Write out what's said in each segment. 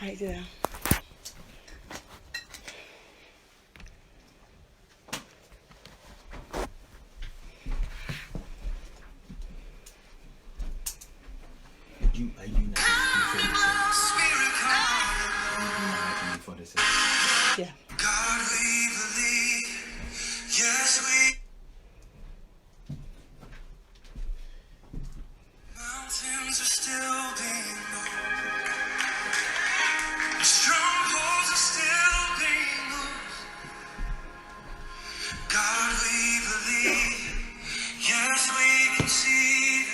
Right there. Are you not before the service? Yeah. God, we believe. Yes, we. Mountains are still being moved. Strongholds are still being moved. God, we believe. Yes, we can see.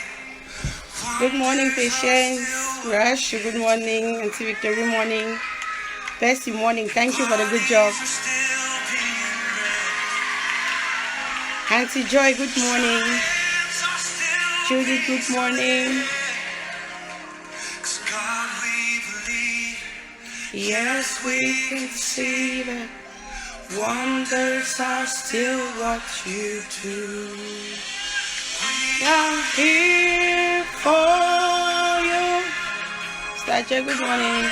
Good morning, Patience. Rush, good morning. Auntie Victor, good morning. Bessie, morning. Thank you for the good job. Auntie Joy, good morning. Judy, good morning. Yes, we can see that wonders are still what you do. We are here for you. Stature, good morning.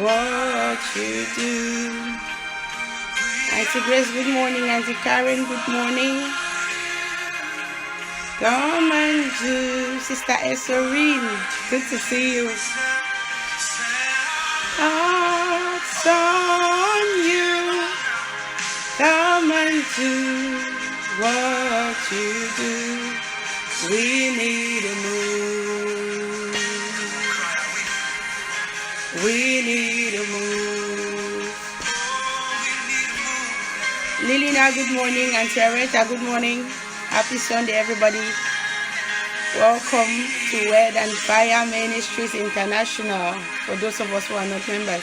What you do. Auntie Grace, good morning. Auntie Karen, good morning. Come and do. Sister Esserine, good to see you. Hearts on you. Come and do what you do. We need a move. We need a move. Lilina, good morning. Auntie Areta, good morning. Happy Sunday, everybody. Welcome to Word and Fire Ministries International, for those of us who are not members.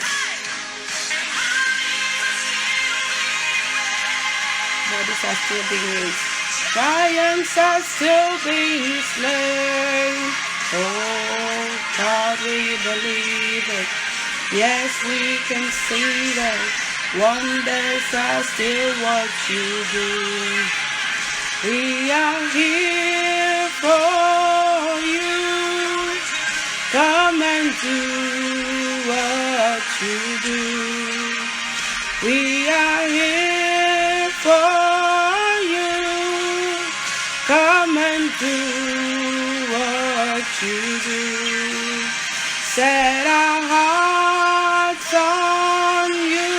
Bodies are still being raised. Giants are still being slain. Oh, God, we believe it. Yes, we can see that wonders are still what you do. We are here for you. Come and do what you do. We are here for you. Come and do what you do. Set our hearts on you.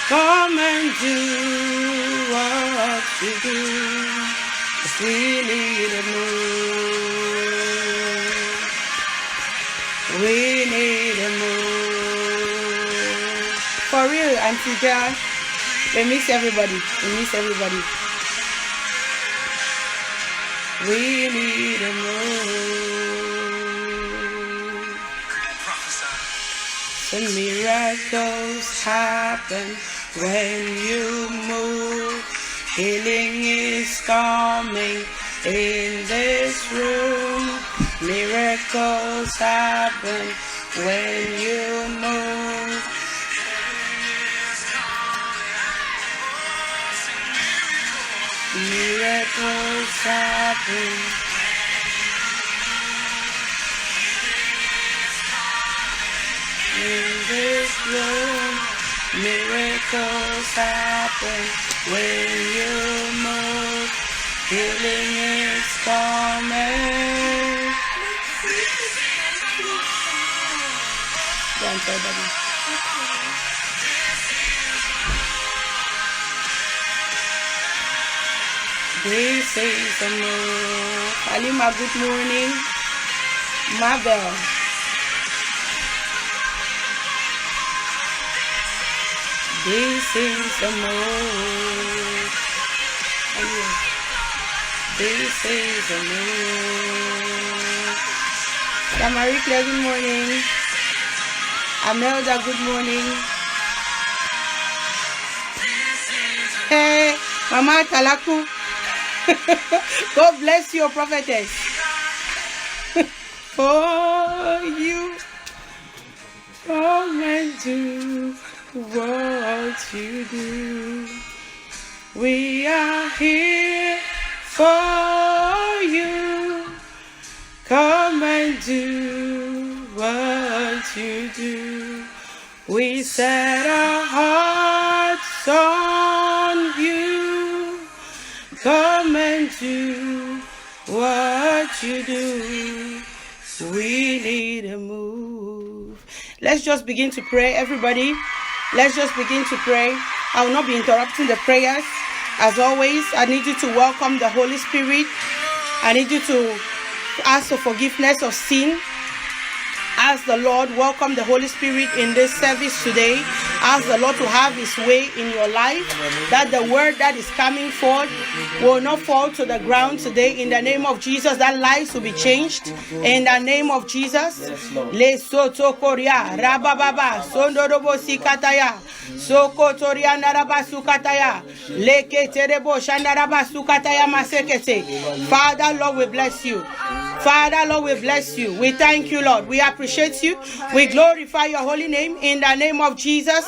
Come and do what you do. 'Cause we need a move. We need a move. For real, Auntie John. We miss everybody. We miss everybody. We need a move. Some miracles happen when you move. Healing is coming in this room. Miracles happen when you move. Miracles happen. In this room, miracles happen when you move. Healing is coming. Go on, tell buddy. This is a move. Alima, good morning. Mabel. This is a move. This is a move. Marie Claire, good morning. Amelda, good morning. Hey, Mama Talaku. God bless you, prophetess. For you, come and do what you do. We are here for you. Come and do what you do. We set our hearts on you. Come and do what you do. We need a move. Let's just begin to pray, everybody. Let's just begin to pray. I will not be interrupting the prayers. As always, I need you to welcome the Holy Spirit. I need you to ask for forgiveness of sin. Ask the Lord, welcome the Holy Spirit in this service today. Ask the Lord to have his way in your life, that the word that is coming forth will not fall to the ground today. In the name of Jesus, that lives will be changed. In the name of Jesus. Le soto koria rabababa sondorobo sikataya sokotoria naraba sukataya leketerebo shandaraba sukataya masekete. Father, Lord, we bless you. Father, Lord, we bless you. We thank you, Lord. We appreciate you. We glorify your holy name in the name of Jesus.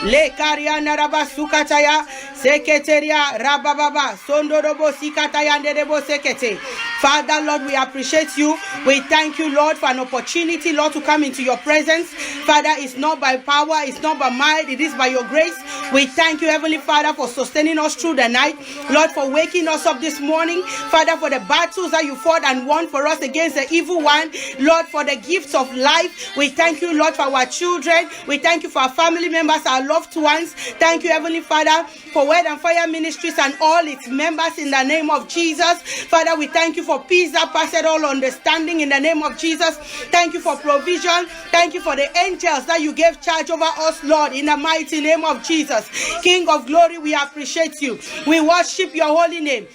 Le kariana raba sukataya seketeria rabababa sondorobo sikataya nderebo sekete. Father, Lord, we appreciate you. We thank you, Lord, for an opportunity, Lord, to come into your presence. Father, it's not by power, it's not by might, it is by your grace. We thank you, Heavenly Father, for sustaining us through the night. Lord, for waking us up this morning. Father, for the battles that you fought and won for us against the evil one. Lord, for the gifts of life. We thank you, Lord, for our children. We thank you for our family members, our loved ones. Thank you, Heavenly Father, for Word and Fire Ministries and all its members in the name of Jesus. Father, we thank you for peace that passeth all understanding in the name of Jesus. Thank you for provision. Thank you for the angels that you gave charge over us, Lord, in the mighty name of Jesus. King of glory, we appreciate you. We worship your holy name.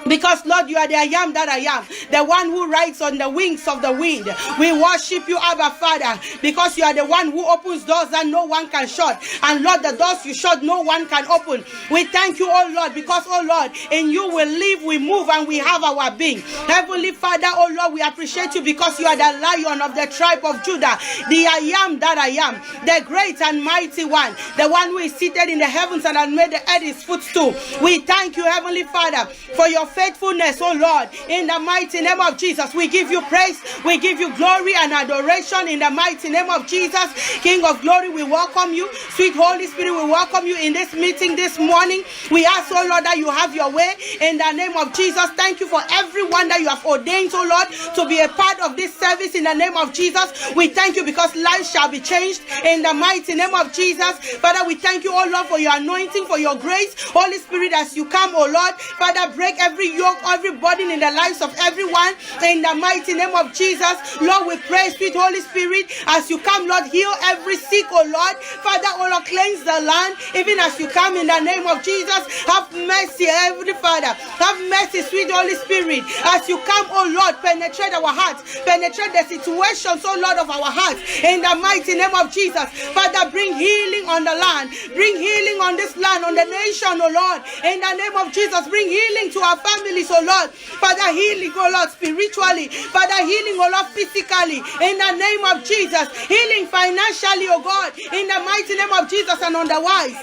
Because, Lord, you are the I am that I am, the one who rides on the wings of the wind. We worship you, Abba Father, because you are the one who opens doors that no one can shut. And, Lord, the doors you shut, no one can open. We thank you, oh Lord, because, oh Lord, in you we live, we move, and we have our being. Heavenly Father, oh Lord, we appreciate you because you are the Lion of the tribe of Judah, the I am that I am, the great and mighty one, the one who is seated in the heavens and has made the earth his footstool. We thank you, Heavenly Father, for your faithfulness, oh Lord, in the mighty name of Jesus. We give you praise, we give you glory and adoration in the mighty name of Jesus. King of glory, we welcome you. Sweet Holy Spirit, we welcome you in this meeting this morning. We ask, oh Lord, that you have your way in the name of Jesus. Thank you for everyone that you have ordained, oh Lord, to be a part of this service in the name of Jesus. We thank you because lives shall be changed in the mighty name of Jesus. Father, we thank you, oh Lord, for your anointing, for your grace. Holy Spirit, as you come, oh Lord, Father, break every yoke, every burden in the lives of everyone in the mighty name of Jesus. Lord, we pray, sweet Holy Spirit, as you come, Lord, heal every sick, oh Lord. Father, oh Lord, cleanse the land, even as you come in the name of Jesus. Have mercy, Heavenly Father. Have mercy, sweet Holy Spirit, as you come, oh Lord, penetrate our hearts, penetrate the situations, oh Lord, of our hearts in the mighty name of Jesus. Father, bring healing on the land, bring healing on this land, on the nation, oh Lord, in the name of Jesus. Bring healing to our families, oh Lord. Father, healing, oh Lord, spiritually. Father, healing, oh Lord, physically, in the name of Jesus. Healing financially, oh God, in the mighty name of Jesus, and otherwise.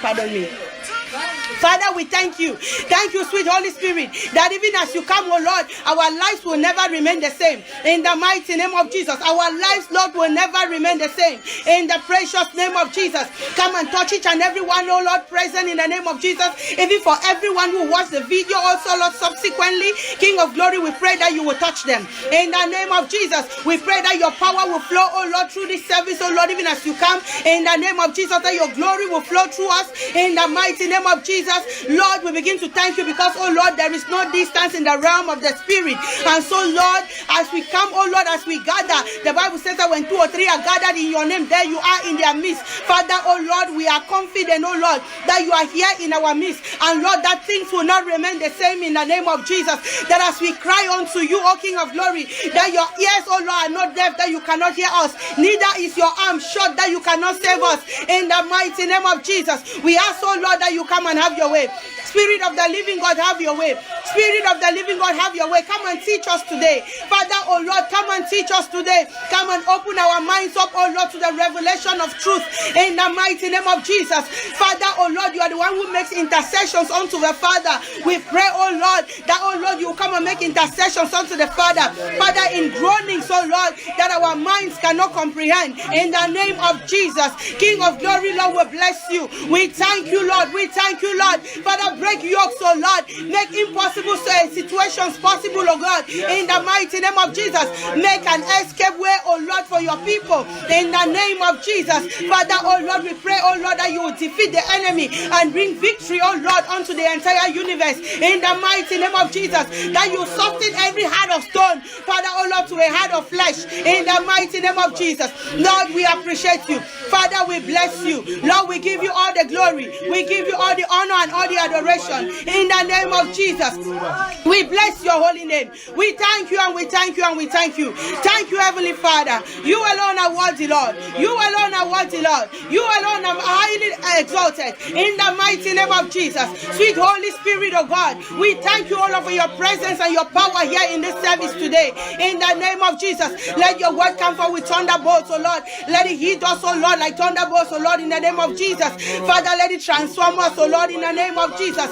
Pardon me. Father, we thank you. Thank you, sweet Holy Spirit, that even as you come, oh Lord, our lives will never remain the same. In the mighty name of Jesus, our lives, Lord, will never remain the same. In the precious name of Jesus, come and touch each and every one, oh Lord, present in the name of Jesus. Even for everyone who watched the video also, Lord, subsequently, King of glory, we pray that you will touch them. In the name of Jesus, we pray that your power will flow, oh Lord, through this service, oh Lord, even as you come. In the name of Jesus, that your glory will flow through us. In the mighty name of Jesus, Lord, we begin to thank you because, oh Lord, there is no distance in the realm of the Spirit. And so, Lord, as we come, oh Lord, as we gather, the Bible says that when 2 or 3 are gathered in your name, there you are in their midst. Father, oh Lord, we are confident, oh Lord, that you are here in our midst. And Lord, that things will not remain the same in the name of Jesus. That as we cry unto you, O King of glory, that your ears, oh Lord, are not deaf, that you cannot hear us. Neither is your arm short, that you cannot save us. In the mighty name of Jesus, we ask, oh Lord, that you come and have your way. Spirit of the living God, have your way. Spirit of the living God, have your way. Come and teach us today. Father, oh Lord, come and teach us today. Come and open our minds up, oh Lord, to the revelation of truth in the mighty name of Jesus. Father, oh Lord, you are the one who makes intercessions unto the Father. We pray, oh Lord, that, oh Lord, you will come and make intercessions unto the Father. Father, in groanings, oh Lord, that our minds cannot comprehend. In the name of Jesus, King of glory, Lord, we bless you. We thank you, Lord. We thank you, Lord. Father, break yokes, oh Lord. Make impossible situations possible, oh God. In the mighty name of Jesus, make an escape way, oh Lord, for your people. In the name of Jesus, Father, oh Lord, we pray, oh Lord, that you will defeat the enemy and bring victory, oh Lord, unto the entire universe. In the mighty name of Jesus, that you soften every heart of stone, Father, oh Lord, to a heart of flesh. In the mighty name of Jesus, Lord, we appreciate you. Father, we bless you. Lord, we give you all the glory. We give you all the honor and all the adoration. In the name of Jesus, we bless your holy name. We thank you and we thank you and we thank you. Thank you, Heavenly Father. You alone are worthy, Lord. You alone are worthy, Lord. You alone are highly exalted. In the mighty name of Jesus, sweet Holy Spirit of God, we thank you, all for your presence and your power here in this service today. In the name of Jesus, let your word come forth with thunderbolts, oh Lord. Let it hit us, oh Lord, like thunderbolts, oh Lord, in the name of Jesus. Father, let it transform us, oh Lord, in the name of Jesus.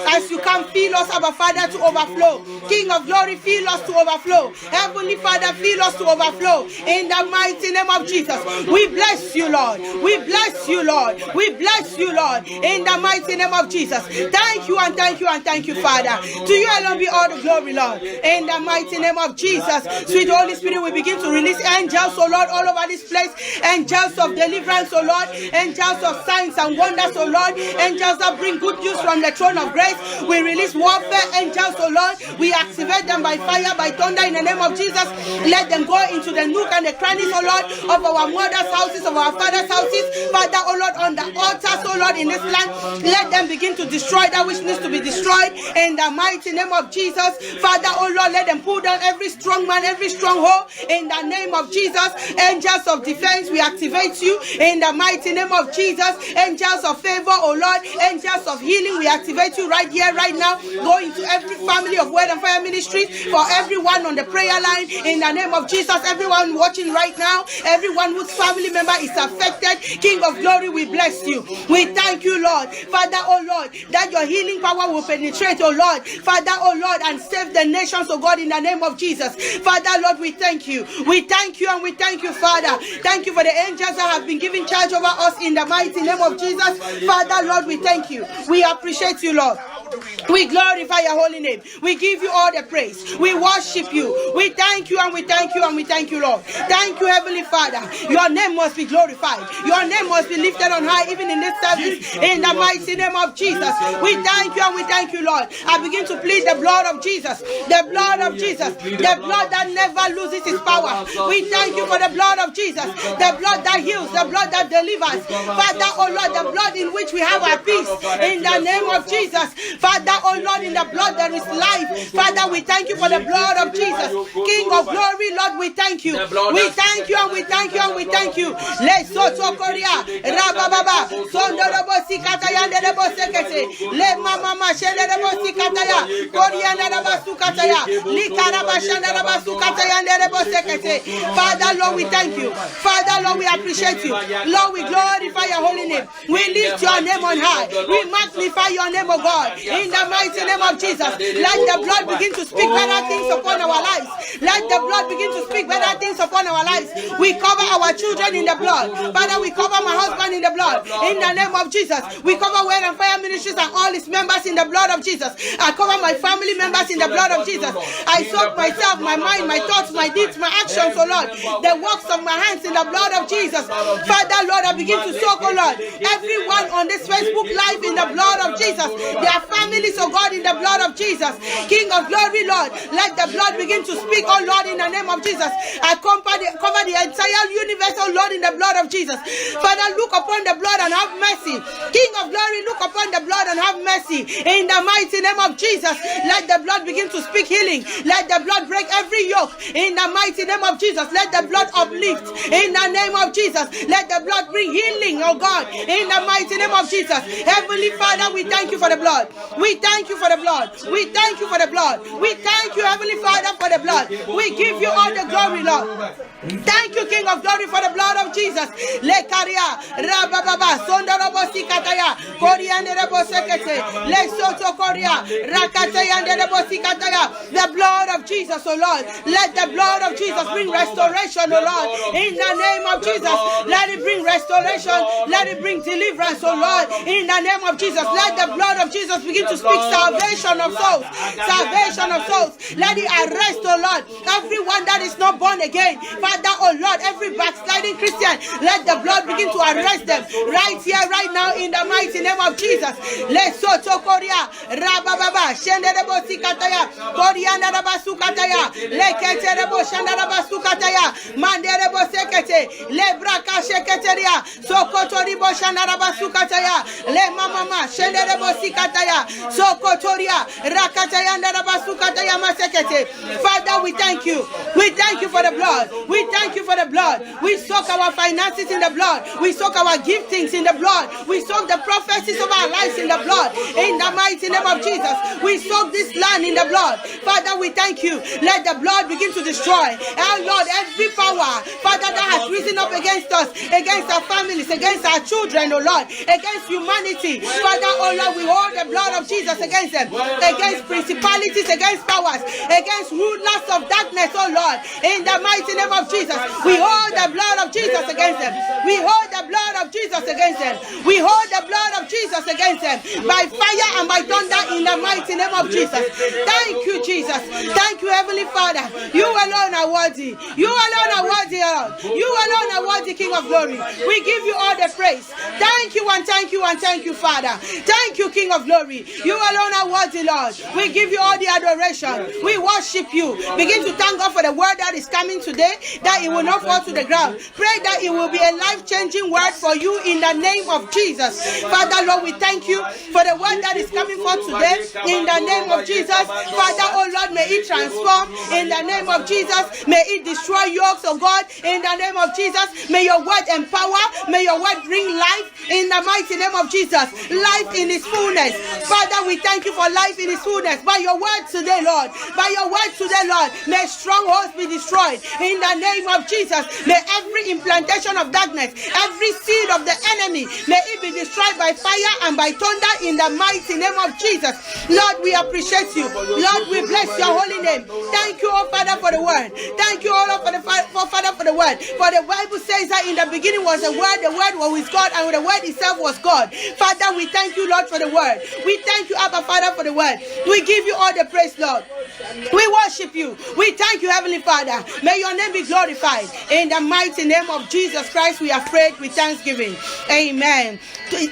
As you come, fill us, our Father, to overflow. King of glory, fill us to overflow. Heavenly Father, fill us to overflow. In the mighty name of Jesus, we bless you, Lord. We bless you, Lord. We bless you, Lord. In the mighty name of Jesus. Thank you and thank you and thank you, Father. To you alone be all the glory, Lord. In the mighty name of Jesus, sweet Holy Spirit, we begin to release angels, oh Lord, all over this place. Angels of deliverance, oh Lord. Angels of signs and wonders, oh Lord. Angels that bring good news from the throne of grace. We release warfare angels, oh Lord. We activate them by fire, by thunder, in the name of Jesus. Let them go into the nook and the crannies, oh Lord, of our mother's houses, of our father's houses. Father, oh Lord, on the altars, oh Lord, in this land, let them begin to destroy that which needs to be destroyed. In the mighty name of Jesus, Father, oh Lord, let them pull down every strong man, every stronghold. In the name of Jesus, angels of defense, we activate you. In the mighty name of Jesus, angels of favor, oh Lord, angels of healing, we activate you right here, right now. Go into every family of Word and Fire Ministry, for everyone on the prayer line. In the name of Jesus, everyone watching right now, everyone whose family member is affected, King of glory, we bless you. We thank you, Lord. Father, oh Lord, that your healing power will penetrate, oh Lord. Father, oh Lord, and save the nations, oh God, in the name of Jesus. Father, Lord, we thank you. We thank you and we thank you, Father. Thank you for the angels that have been given charge over us in the mighty name of Jesus. Father, Lord, we thank you. We appreciate you, Lord. We glorify your holy name. We give you all the praise. We worship you. We thank you and we thank you and we thank you, Lord. Thank you, Heavenly Father. Your name must be glorified. Your name must be lifted on high, even in this service. In the mighty name of Jesus, we thank you and we thank you, Lord. I begin to plead the blood of Jesus. The blood of Jesus. The blood that never loses its power. We thank you for the blood of Jesus. The blood that heals. The blood that delivers. Father, oh Lord, the blood in which we have our peace. In the name of Jesus. Father, oh Lord, in the blood there is life. Father, we thank you for the blood of Jesus. King of glory, Lord, we thank you. We thank you and we thank you and we thank you. Le soto koria, rababa, sondorobo sikataya ndebo sekete. Le mama mashele ndebo sikataya, koria ndebo sukataya, likaraba shanda ndebo sukataya ndebo sekete. Father, Lord, we thank you. Father, Lord, we appreciate you. Lord, we glorify your holy name. We lift your name on high. We magnify your name, O God. In the mighty name of Jesus, let the blood begin to speak better things upon our lives. Let the blood begin to speak better things upon our lives. We cover our children in the blood. Father, we cover my husband in the blood. In the name of Jesus, we cover Word and Fire Ministries and all its members in the blood of Jesus. I cover my family members in the blood of Jesus. I soak myself, my mind, my thoughts, my deeds, my actions, oh Lord, the works of my hands in the blood of Jesus. Father, Lord, I begin to soak, oh Lord, everyone on this Facebook Live in the blood of Jesus. Their families, oh God, in the blood of Jesus. King of glory, Lord, let the blood begin to speak, oh Lord, in the name of Jesus. I cover the entire universe, oh Lord, in the blood of Jesus. Father, look upon the blood and have mercy. King of glory, look upon the blood and have mercy. In the mighty name of Jesus, let the blood begin to speak healing. Let the blood break every yoke. In the mighty name of Jesus, let the blood uplift. In the name of Jesus, let the blood bring healing, oh God. In the mighty name of Jesus. Heavenly Father, we thank you for the blood. We thank you for the blood. We thank you for the blood. We thank you, Heavenly Father, for the blood. We give you all the glory, Lord. Thank you, King of glory, for the blood of Jesus. Le Karia, Rabababa, Sondorobo Sikataya, Korianderebo Sekete, Le Soto Koria, Rakatayanderebo Sikataya. The blood of Jesus, oh Lord. Let the blood of Jesus bring restoration, oh Lord. In the name of Jesus, let it bring restoration. Let it bring deliverance, oh Lord. In the name of Jesus, let the blood of Jesus begin to speak salvation of souls. Salvation of souls. Let it arrest, oh Lord, everyone that is not born again. Father, oh Lord, every backsliding Christian, let the blood begin to arrest them right here, right now, in the mighty name of Jesus. Le Soto Koria, Rabababa, Shenderebo Sikataya, Koriana Rabasukataya, Le Keterebo Shandarabasukataya, Manderebo Sekete, Le Braka Sheketeria, Sokotoribo Shandarabasukataya, Le Mama, Shenderebo Sikataya, Sokotoria, Rakataya Rabasukataya Masekete. Father, we thank you. We thank you for the blood. We thank you for the blood. We soak our finances in the blood. We soak our giftings in the blood. We soak the prophecies of our lives in the blood. In the mighty name of Jesus, we soak this land in the blood. Father, we thank you. Let the blood begin to destroy, our Lord, every power, Father, that has risen up against us, against our families, against our children, oh Lord, against humanity. Father, oh Lord, we hold the blood of Jesus against them, against principalities, against powers, against rulers of darkness, oh Lord. In the mighty name of Jesus, we hold the blood of Jesus against them. We hold the blood of Jesus against them. We hold the blood of Jesus against them by fire and by thunder in the mighty name of Jesus. Thank you, Jesus. Thank you, Heavenly Father. You alone are worthy. You alone are worthy, Lord. You alone are worthy, King of glory. We give you all the praise. Thank you and thank you and thank you, Father. Thank you, King of glory. You alone are worthy, Lord. We give you all the adoration. We worship you. Begin to thank God for the word that is coming today, that it will not fall to the ground. Pray that it will be a life-changing word for you in the name of Jesus. Father, Lord, we thank you for the word that is coming forth today in the name of Jesus. Father, oh Lord, may it transform in the name of Jesus. May it destroy yokes, oh God, in the name of Jesus. May your word empower. May your word bring life in the mighty name of Jesus. Life in its fullness. Father, we thank you for life in its fullness. By your word today, Lord. By your word today, Lord. May strongholds be destroyed in the name of Jesus. May every implantation of darkness, every seed of the enemy, may it be destroyed by fire and by thunder in the mighty name of Jesus. Lord, we appreciate you. Lord, we bless your holy name. Thank you, oh Father, for the word. Thank you, oh Lord, Father, for the word. For the Bible says that in the beginning was the word was with God, and the word itself was God. Father, we thank you, Lord, for the word. We thank you, Abba Father, for the word. We give you all the praise, Lord. We worship you. We thank you, Heavenly Father. May your name be glorified. In the mighty name of Jesus Christ, we have prayed with thanksgiving. Amen.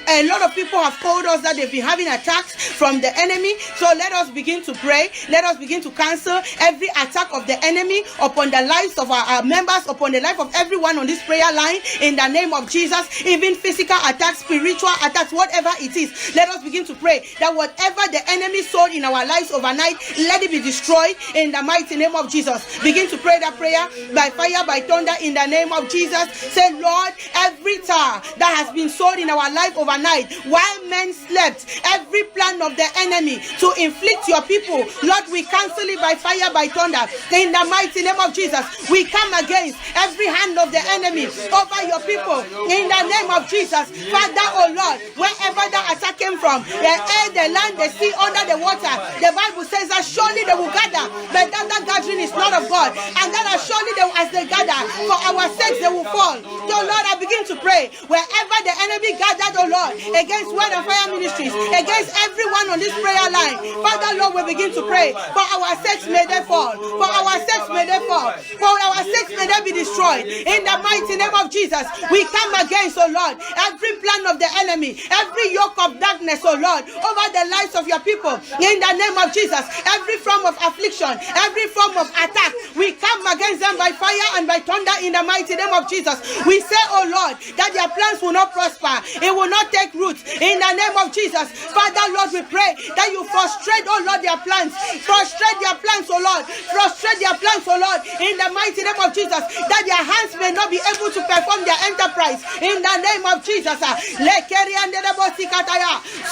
A lot of people have told us that they've been having attacks from the enemy. So let us begin to pray. Let us begin to cancel every attack of the enemy upon the lives of our members, upon the life of everyone on this prayer line. In the name of Jesus, even physical attacks, spiritual attacks, whatever it is, let us begin to pray that whatever the enemy sowed in our lives overnight, let it be destroyed in the mighty name of Jesus. Begin to pray that prayer by fire, by thunder, in the name of Jesus. Say, Lord, every tar that has been sowed in our life overnight while men slept, every plan of the enemy to inflict your people, Lord, we cancel it by fire, by thunder, in the mighty name of Jesus. We come against every hand of the enemy over your people in the name of Jesus. Father, oh Lord, wherever that attack came from, the air, the land, the sea, under the water, the Bible says that surely they will gather, but that gathering is not of God, and that surely they, as they gather, for our sakes they will fall. So Lord, I begin to pray, wherever the enemy gathered, oh Lord, against Word and Fire Ministries, against everyone on this prayer line, Father, Lord, we begin to pray, for our sakes may they fall, for our sakes may they fall, for our sakes may they be destroyed, in the mighty name of Jesus. We come against, oh Lord, every every plan of the enemy, every yoke of darkness, oh Lord, over the lives of your people, in the name of Jesus, every form of affliction, every form of attack, we come against them by fire and by thunder in the mighty name of Jesus. We say, oh Lord, that their plans will not prosper, it will not take root, in the name of Jesus. Father, Lord, we pray that you frustrate, oh Lord, their plans, frustrate their plans, oh Lord, frustrate their plans, oh Lord, in the mighty name of Jesus, that their hands may not be able to perform their enterprise, in the name of Jesus.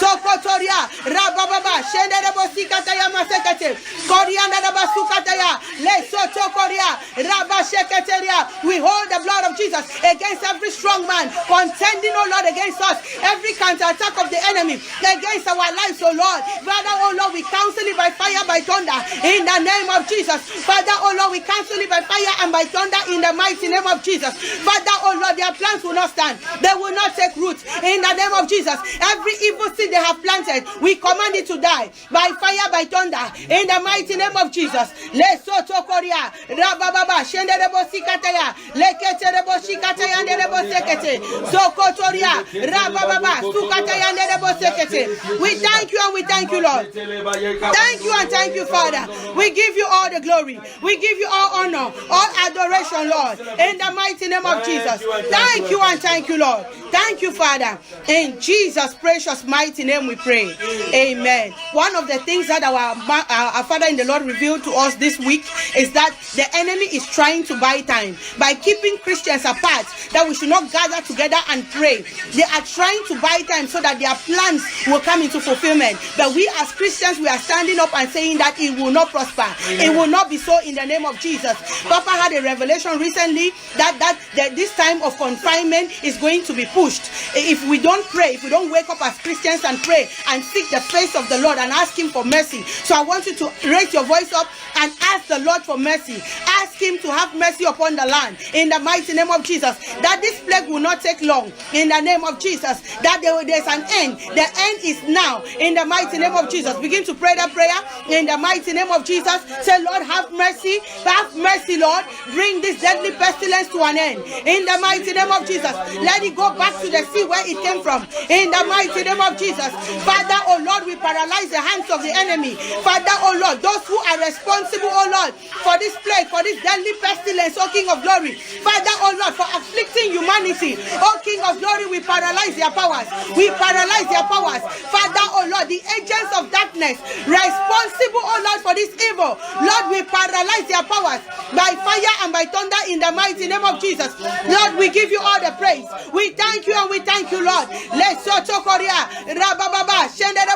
Sokotoria, Rababa, Shenderebosikataya Masekate, Korianda Basukataya, Lesoto Korea, Rabba Sheketeria. We hold the blood of Jesus against every strong man contending, oh Lord, against us, every counterattack of the enemy against our lives, oh Lord. Father, oh Lord, we counsel it by fire, by thunder, in the name of Jesus. Father, oh Lord, we cancel it by fire and by thunder in the mighty name of Jesus. Father, oh Lord, their plans will not stand, they will not take root in the name of Jesus. Every evil seed they have planted, we command it to die by fire, by thunder, in the mighty name of Jesus. Lesoto Korea, Rababa, Shenderebosikataya, Leketerebosikataya, Nerebosekete, Sokotoria, Rababa, Sukataya, Nerebosekete. We thank you and we thank you, Lord. Thank you and thank you, Father. We give you all the glory. We give you all honor, all adoration, Lord, in the mighty name of Jesus. Thank you and thank you, Lord. Thank you, Father. In Jesus' precious mighty name we pray. Amen. One of the things that our Father in the Lord revealed to us this week is that the enemy is trying to buy time by keeping Christians apart, that we should not gather together and pray. They are trying to buy time so that their plans will come into fulfillment. But we as Christians, we are standing up and saying that it will not prosper. It will not be so in the name of Jesus. Papa had a revelation recently that this time of confinement is going to be pushed. If we don't pray, if we don't wake up as Christians and pray and seek the face of the Lord and ask him for mercy. So I want you to raise your voice up and ask the Lord for mercy. Ask him to have mercy upon the land in the mighty name of Jesus. That this plague will not take long in the name of Jesus. That there's an end. The end is now in the mighty name of Jesus. Begin to pray that prayer in the mighty name of Jesus. Say, Lord, have mercy. Have mercy, Lord. Bring this deadly pestilence to an end in the mighty name of Jesus. Let it go back to the sea where it came from in the mighty name of Jesus. Father, oh Lord, we paralyze the hands of the enemy. Father, oh Lord, those who are responsible, oh Lord, for this plague, for this deadly pestilence, oh King of glory. Father, oh Lord, for afflicting humanity, oh King of glory, we paralyze their powers. We paralyze their powers. Father, oh Lord, the agents of darkness responsible, oh Lord, for this evil, Lord, we paralyze their powers by fire and by thunder in the mighty name of Jesus. Lord, we give you all the praise. We thank you and we thank you, Lord. Lesoto Korea, Rababa,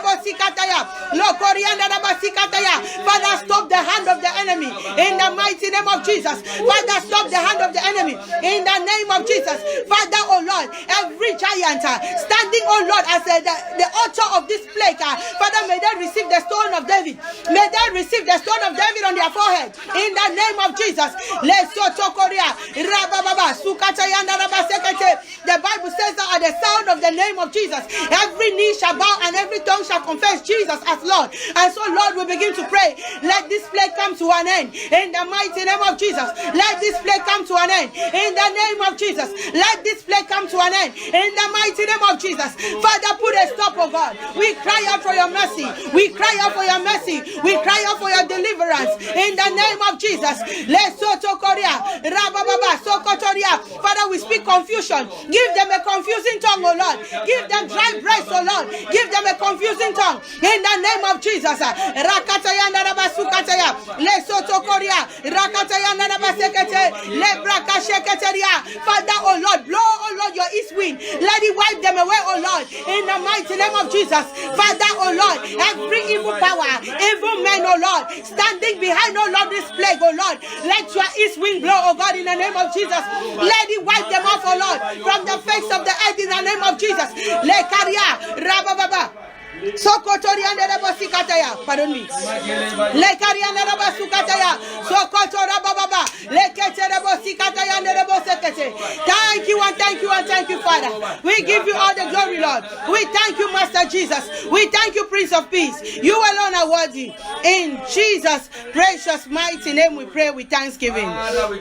Shenderebosikataya, Lokorianda Rabasikataya. Father, stop the hand of the enemy in the mighty name of Jesus. Father, stop the hand of the enemy in the name of Jesus. Father, oh Lord, every giant standing, oh Lord, as the author of this plague, Father, may they receive the stone of David. May they receive the stone of David on their forehead in the name of Jesus. Lesoto Korea, Rababa, Sukatayanda Rabasekete. The Bible says that at the sound of the name of Jesus, every knee shall bow and every tongue shall confess Jesus as Lord. And so, Lord, we begin to pray. Let this plague come to an end in the mighty name of Jesus. Let this plague come to an end in the name of Jesus. Let this plague come to an end in the mighty name of Jesus. Father, put a stop, oh God. We cry out for your mercy. We cry out for your mercy. We cry out for your deliverance in the name of Jesus. Lesoto Korea, Rababa, Sokotoria. Father, we speak confusion. Give them a confusing tongue, oh Lord. Give them dry breasts, oh Lord. Give them a confusing tongue in the name of Jesus. Rakataya Narabasukataya, Lesoto Korea, Rakataya Narabasekete, Lebrakasheketeria. Father, oh Lord, blow, oh Lord, your east wind. Let it wipe them away, oh Lord, in the mighty name of Jesus. Father, oh Lord, every evil power, evil men, oh Lord, standing behind, oh Lord, this plague, oh Lord, let your east wind blow, oh God, in the name of Jesus. Let it wipe them off, oh Lord, from the face of the earth in the name of Jesus. Lekaria, Rabababa. Sokotorianda Bosikataya, pardon me. Lekarianda Basukataya, Sokotora Baba, Lekete Bosikataya and Bosekete. Thank you and thank you and thank you, Father. We give you all the glory, Lord. We thank you, Master Jesus. We thank you, Prince of Peace. You alone are worthy. In Jesus' precious mighty name we pray with thanksgiving.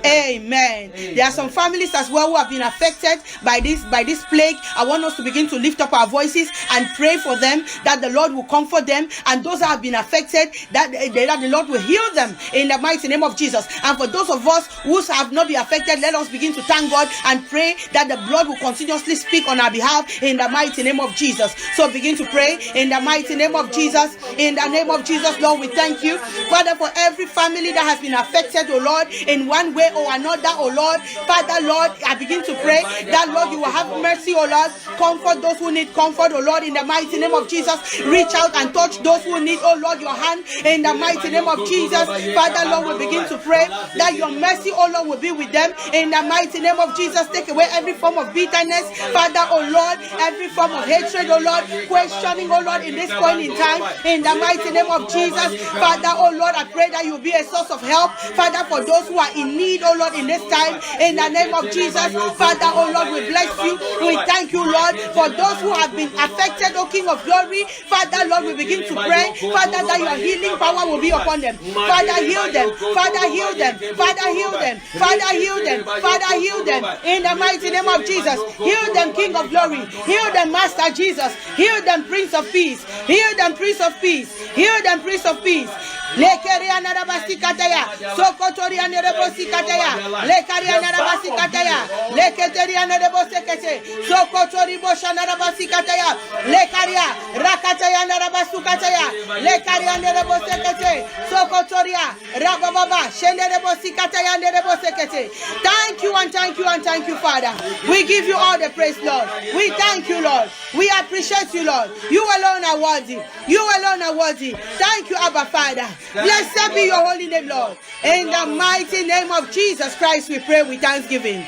Amen. There are some families as well who have been affected by this plague. I want us to begin to lift up our voices and pray for them, that the Lord will comfort them, and those that have been affected, that the Lord will heal them in the mighty name of Jesus. And for those of us who have not been affected, let us begin to thank God and pray that the blood will continuously speak on our behalf in the mighty name of Jesus. So begin to pray in the mighty name of Jesus. In the name of Jesus, Lord, we thank you, Father, for every family that has been affected, oh Lord, in one way or another, oh Lord. Father, Lord, I begin to pray that, Lord, you will have mercy, oh Lord. Comfort those who need comfort, oh Lord, in the mighty name of Jesus. Reach out and touch those who need, oh Lord, your hand in the mighty name of Jesus. Father, Lord, we begin to pray that your mercy, oh Lord, will be with them in the mighty name of Jesus. Take away every form of bitterness, Father, oh Lord, every form of hatred, oh Lord, questioning, oh Lord, in this point in time, in the mighty name of Jesus. Father, oh Lord, I pray that you be a source of help, Father, for those who are in need, oh Lord, in this time, in the name of Jesus. Father, oh Lord, we bless you. We thank you, Lord, for those who have been affected, oh King of glory. Father, Lord, we begin to pray, Father, that your healing power will be upon them. Father, heal them. Father, heal them. Father, heal them. Father, heal them. Father, heal them. In the mighty name of Jesus. Heal them, King of glory. Heal them, Master Jesus. Heal them, Prince of Peace. Heal them, Prince of Peace. Heal them, Prince of Peace. Lekeriana Rabasikataya, Sokotoriana Rebosikataya, Lekariana Rabasikataya, Leketeriana Rebosekete, Sokotori Boshana Rabasikataya, Lekaria, Rakatayana Rabasukataya, Lekariana Rebosekete, Sokotoria, Rabababa, Shende Rebosikataya and Rebosekete. Thank you and thank you and thank you, Father. We give you all the praise, Lord. We thank you, Lord. We appreciate you, Lord. You alone are worthy. You alone are worthy. Thank you, Abba Father. Blessed be your holy name, Lord. In the mighty name of Jesus Christ, we pray with thanksgiving.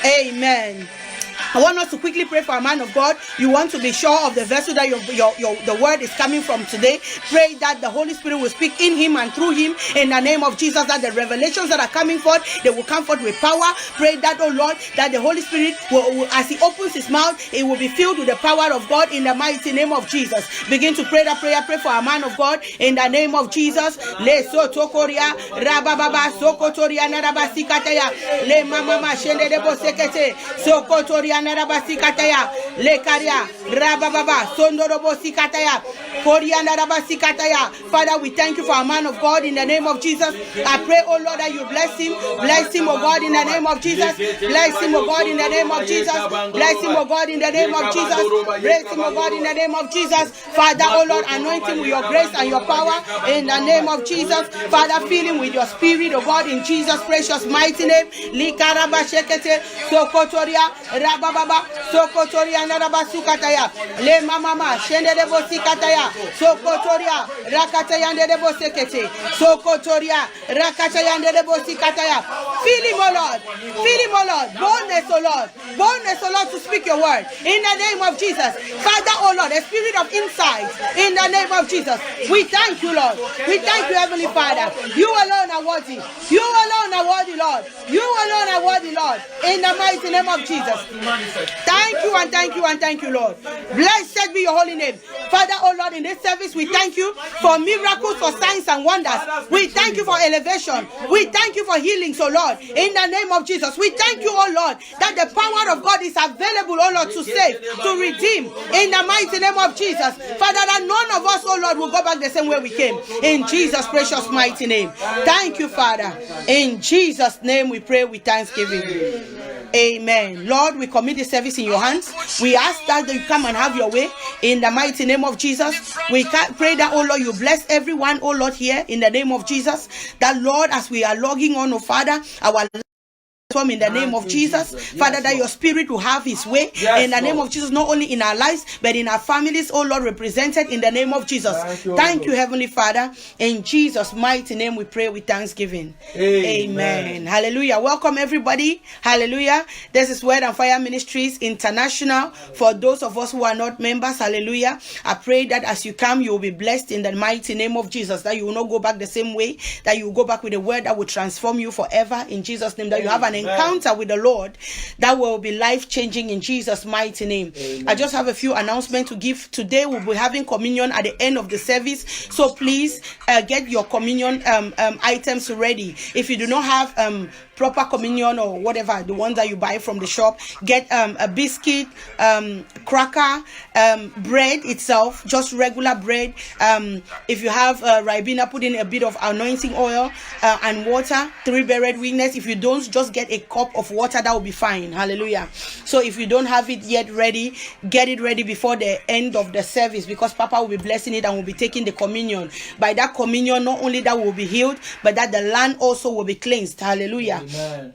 Amen. I want us to quickly pray for a man of God. You want to be sure of the vessel that the word is coming from today. Pray that the Holy Spirit will speak in him and through him in the name of Jesus, that the revelations that are coming forth, they will come forth with power. Pray that, oh Lord, that the Holy Spirit will, as he opens his mouth, it will be filled with the power of God in the mighty name of Jesus. Begin to pray that prayer. Pray for a man of God in the name of Jesus. Le sotokoria rababa sokotoria narabasikataya le mama shende debo sekete sokotoria narabasikataya le karia rababa sondorobo sikataya koria narabasikataya. Father, we thank you for a man of God in the name of Jesus. I pray, oh Lord, that you bless him, oh God, in the name of Jesus. Bless him, oh God, in the name of Jesus. Bless him, oh God, in the name of Jesus. Bless him, oh God, in the name of Jesus. Father, oh Lord, anoint him with your grace and your power in the name of Jesus. Father, fill him with your spirit, oh God, in Jesus' precious mighty name. Likaraba shekete sokotoria rababa sokotoria narabasukataya le mama shende debo sikataya sokotoria rakataya debo sekete sokotoria rakataya debo sikataya. Fill him, oh Lord. Fill him, oh Lord. Boldness, oh Lord. Boldness, oh Lord, to speak your word in the name of Jesus. Father, oh Lord, a spirit of insight in the name of Jesus. We thank you, Lord. We thank you, Heavenly Father. You alone are worthy. You alone are worthy, Lord. You alone are worthy, Lord. In the mighty name of Jesus. Thank you and thank you and thank you, Lord. Blessed be your holy name. Father, oh Lord, in this service, we thank you for miracles, for signs and wonders. We thank you for elevation. We thank you for healing, so Lord, in the name of Jesus. We thank you, oh Lord, that the power of God is available, oh Lord, to save, to redeem, in the mighty name of Jesus. Father, that none of us, oh Lord, will go back the same way we came. In Jesus' precious mighty name. Thank you, Father. In Jesus' name we pray with thanksgiving. Amen. Lord, we commit the service in your hands. We ask that you come and have your way in the mighty name of Jesus. We pray that, oh Lord, you bless everyone, oh Lord, here in the name of Jesus. That, Lord, as we are logging on, oh Father, our in the name of Jesus. Father, that your spirit will have his way in the name of Jesus, not only in our lives, but in our families, oh Lord, represented in the name of Jesus. Thank you, Heavenly Father. In Jesus' mighty name we pray with thanksgiving. Amen. Hallelujah. Welcome everybody. Hallelujah. This is Word and Fire Ministries International. For those of us who are not members, hallelujah, I pray that as you come, you will be blessed in the mighty name of Jesus, that you will not go back the same way, that you will go back with a word that will transform you forever in Jesus' name, that you have an encounter with the Lord that will be life-changing in Jesus' mighty name. I just have a few announcements to give. Today we'll be having communion at the end of the service, so please get your communion items ready. If you do not have proper communion or whatever, the ones that you buy from the shop, get a biscuit, cracker, bread itself, just regular bread. If you have Ribena, put in a bit of anointing oil and water, 3 bread weakness. If you don't, just get a cup of water, that will be fine. Hallelujah. So if you don't have it yet ready, get it ready before the end of the service, because Papa will be blessing it and will be taking the communion. By that communion, not only that will be healed, but that the land also will be cleansed. Hallelujah. Amen.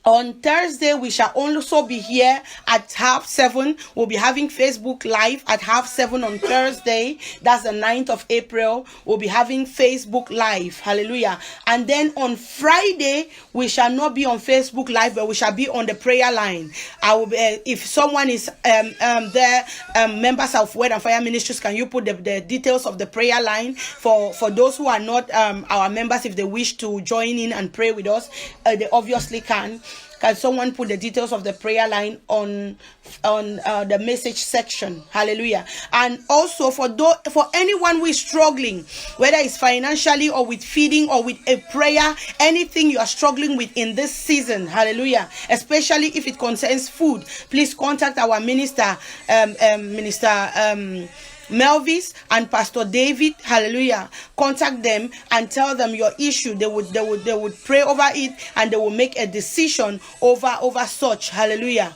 On Thursday, we shall also be here at 7:30. We'll be having Facebook Live at 7:30 on Thursday. That's the 9th of April. We'll be having Facebook Live. Hallelujah. And then on Friday, we shall not be on Facebook Live, but we shall be on the prayer line. I will be, if someone is there, members of Word and Fire Ministries, can you put the details of the prayer line for those who are not our members? If they wish to join in and pray with us, they obviously can. Can someone put the details of the prayer line on the message section? Hallelujah. And also for anyone who is struggling, whether it's financially or with feeding or with a prayer, anything you are struggling with in this season, hallelujah, especially if it concerns food, please contact our minister, Melvis and Pastor David. Hallelujah. Contact them and tell them your issue. They would pray over it and they will make a decision over such. Hallelujah.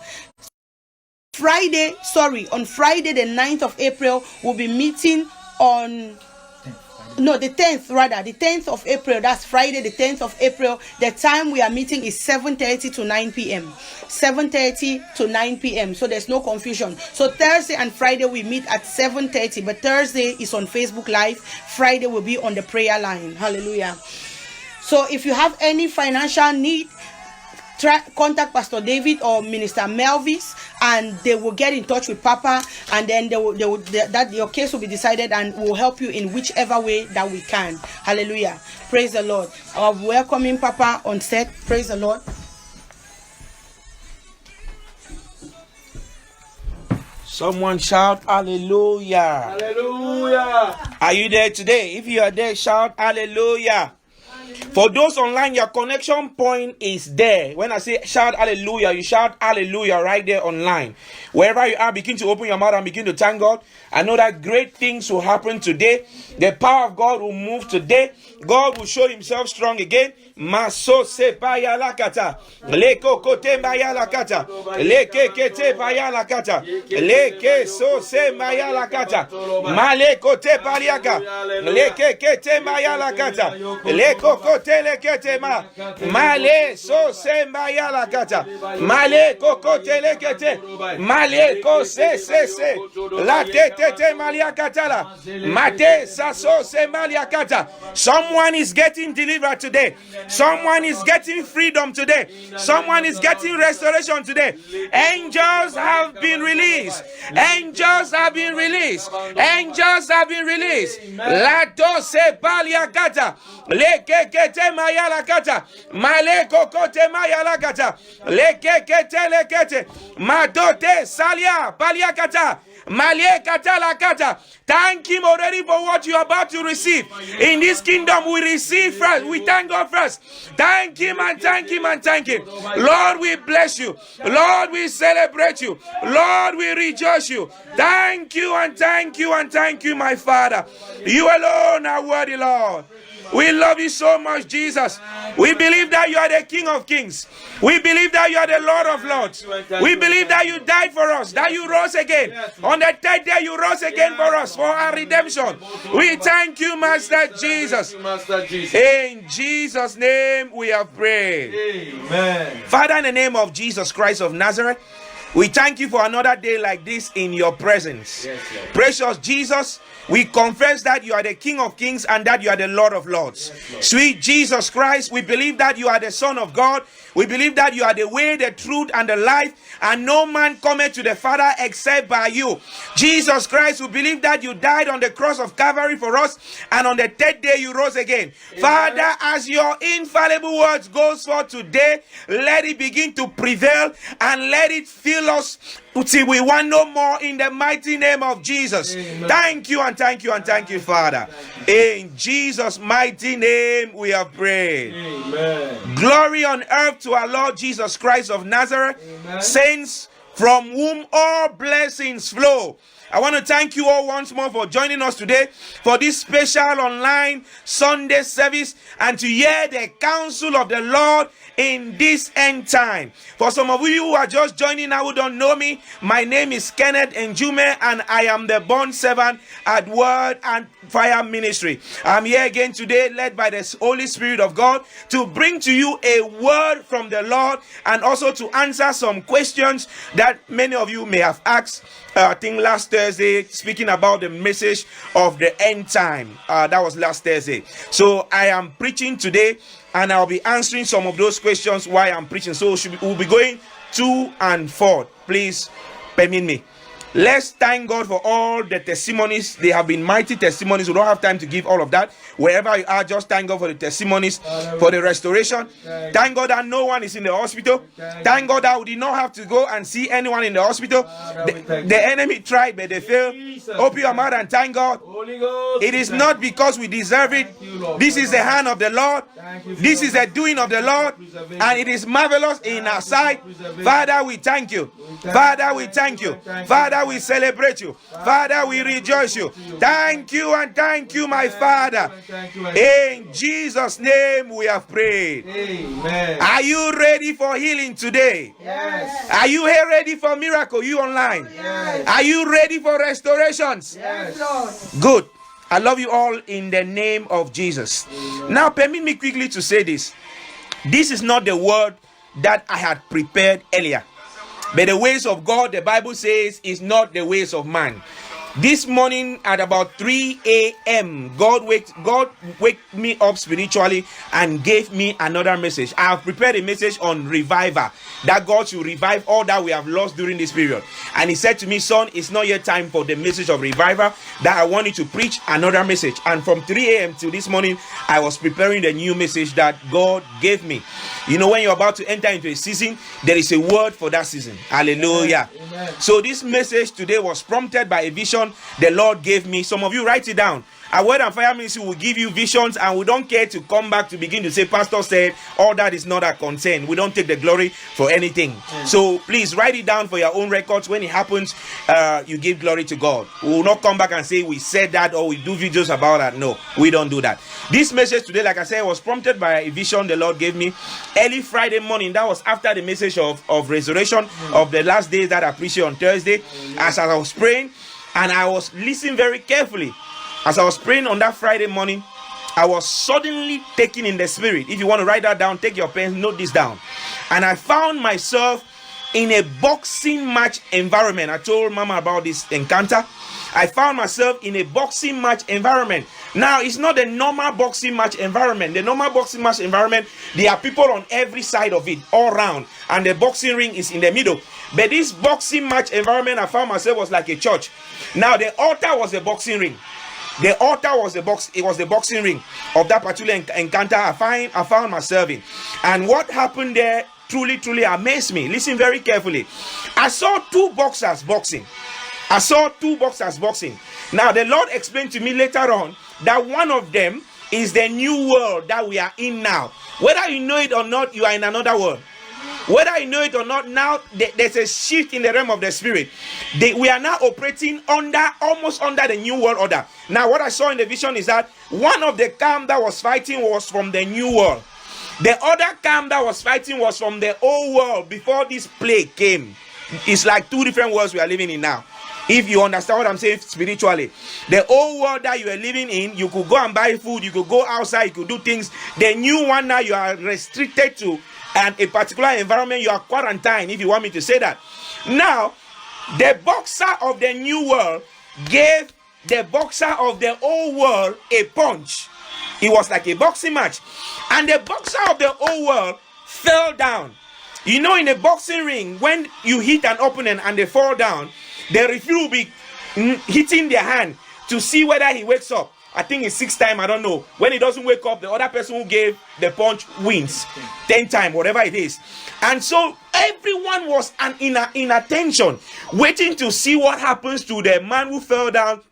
On Friday the 9th of April, we'll be meeting on the 10th of April. That's Friday the 10th of April. The time we are meeting is 7:30 to 9 p.m. 7:30 to 9 p.m. So there's no confusion. So Thursday and Friday we meet at 7:30, but Thursday is on Facebook Live. Friday will be on the prayer line. Hallelujah. So if you have any financial need, contact Pastor David or Minister Melvis, and they will get in touch with Papa, and then that your case will be decided, and will help you in whichever way that we can. Hallelujah. Praise the Lord. Welcoming Papa on set. Praise the Lord. Someone shout hallelujah. Hallelujah. Are you there today? If you are there, shout hallelujah. For those online, your connection point is there. When I say shout hallelujah, you shout hallelujah right there online. Wherever you are, begin to open your mouth and begin to thank God. I know that great things will happen today. The power of God will move today. God will show himself strong again. Maso se paya la kata. Leko kote maya la kata. Leke kete paya la kata. Leke so se maya la kata. Male kote paliaka. Leke kete maya la kata. Leko kote lekete ma. Male so se maya la kata. Male kokote lekete. Male ko se. La te malia kata la. Mate saso se malia kata. Someone is getting delivered today. Someone is getting freedom today. Someone is getting restoration today. Angels have been released. Angels have been released. Angels have been released. La dose balia kata. Leke kete mayala kata. Male kokote mayala kata. Leke kete lekete. Madote salia balia kata. Malie kata la kata. Thank him already for what you are about to receive. In this kingdom, we receive first. We thank God first. Thank him and thank him and thank him. Lord, we bless you. Lord, we celebrate you. Lord, we rejoice you. Thank you and thank you and thank you, my Father. You alone are worthy, Lord. We love you so much, Jesus. We believe that you are the King of Kings. We believe that you are the Lord of Lords. We believe that you died for us, that you rose again. On the third day, you rose again for us, for our redemption. We thank you, Master Jesus. In Jesus' name we have prayed. Amen. Father, in the name of Jesus Christ of Nazareth, we thank you for another day like this in your presence. Yes, Lord. Precious Jesus, we confess that you are the King of Kings and that you are the Lord of Lords. Sweet Jesus Christ, we believe that you are the Son of God. We believe that you are the way, the truth, and the life, and no man cometh to the Father except by you. Jesus Christ, we believe that you died on the cross of Calvary for us, and on the third day you rose again. Father, as your infallible words goes forth today, let it begin to prevail and let it fill us till we want no more in the mighty name of Jesus. Amen. Thank you and thank you and thank you, Father. In Jesus' mighty name we have prayed. Amen. Glory on earth to our Lord Jesus Christ of Nazareth. Amen. Saints, from whom all blessings flow. I want to thank you all once more for joining us today for this special online Sunday service and to hear the counsel of the Lord in this end time. For some of you who are just joining now who don't know me, my name is Kenneth Njume and I am the bond servant at Word and Fire Ministry. I'm here again today led by the Holy Spirit of God to bring to you a word from the Lord and also to answer some questions that many of you may have asked. I think last Thursday, speaking about the message of the end time. That was last Thursday. So I am preaching today and I'll be answering some of those questions while I'm preaching. So we'll be going to and forth. Please permit me. Let's thank God for all the testimonies. They have been mighty testimonies. We don't have time to give all of that. Wherever you are, just thank God for the testimonies, for the restoration. Thank God that no one is in the hospital. Thank God that we did not have to go and see anyone in the hospital. The enemy tried, but they failed. Open your mouth and thank God. Holy Ghost. It is not because we deserve it. This is the hand of the Lord. This is the doing of the Lord. And it is marvelous in our sight. Father, we thank you. Father, we thank you. Father, we celebrate you. Father, we rejoice you. Thank you and thank you, my Father. In Jesus' name we have prayed. Amen. Are you ready for healing today? Yes. Are you here ready for miracle? You online? Yes. Are you ready for restorations? Yes. Good. I love you all in the name of Jesus. Now, permit me quickly to say this. This is not the word that I had prepared earlier. But the ways of God, the Bible says, is not the ways of man. This morning at about 3 a.m., God wake me up spiritually and gave me another message. I have prepared a message on revival, that God should revive all that we have lost during this period. And he said to me, son, it's not yet time for the message of revival, that I want you to preach another message. And from 3 a.m. till this morning, I was preparing the new message that God gave me. You know, when you're about to enter into a season, there is a word for that season. Hallelujah. Amen. So this message today was prompted by a vision the Lord gave me. Some of you write it down. Our Word and Fire Ministry will give you visions, and we don't care to come back to begin to say, Pastor said, all that is not our concern. We don't take the glory for anything. So please write it down for your own records. When it happens, you give glory to God. We will not come back and say we said that or we do videos about that. No, we don't do that. This message today, like I said, was prompted by a vision the Lord gave me early Friday morning. That was after the message of resurrection of the last days that I preached on Thursday. As I was praying, and I was listening very carefully. As I was praying on that Friday morning, I was suddenly taken in the spirit. If you want to write that down, take your pen, note this down. And I found myself in a boxing match environment. I told Mama about this encounter. I found myself in a boxing match environment. Now, it's not a normal boxing match environment. The normal boxing match environment, there are people on every side of it, all around. And the boxing ring is in the middle. But this boxing match environment I found myself was like a church. Now, the altar was a boxing ring. The altar was the boxing ring of that particular encounter I found myself in. And what happened there truly amazed me. Listen very carefully. I saw two boxers boxing. Now, the Lord explained to me later on that one of them is the new world that we are in now. Whether you know it or not, you are in another world. Whether you know it or not, now there's a shift in the realm of the spirit. We are now operating almost under the new world order. Now, what I saw in the vision is that one of the camp that was fighting was from the new world. The other camp that was fighting was from the old world before this plague came. It's like two different worlds we are living in now. If you understand what I'm saying spiritually, the old world that you are living in, you could go and buy food, you could go outside, you could do things. The new one now, you are restricted to a particular environment, you are quarantined, if you want me to say that. Now, the boxer of the new world gave the boxer of the old world a punch. It was like a boxing match. And the boxer of the old world fell down. You know, in a boxing ring, when you hit an opponent and they fall down, the referee will be hitting their hand to see whether he wakes up. I think it's 6 times, I don't know. When he doesn't wake up, the other person who gave the punch wins. 10 times, whatever it is. And so everyone was in attention, waiting to see what happens to the man who fell down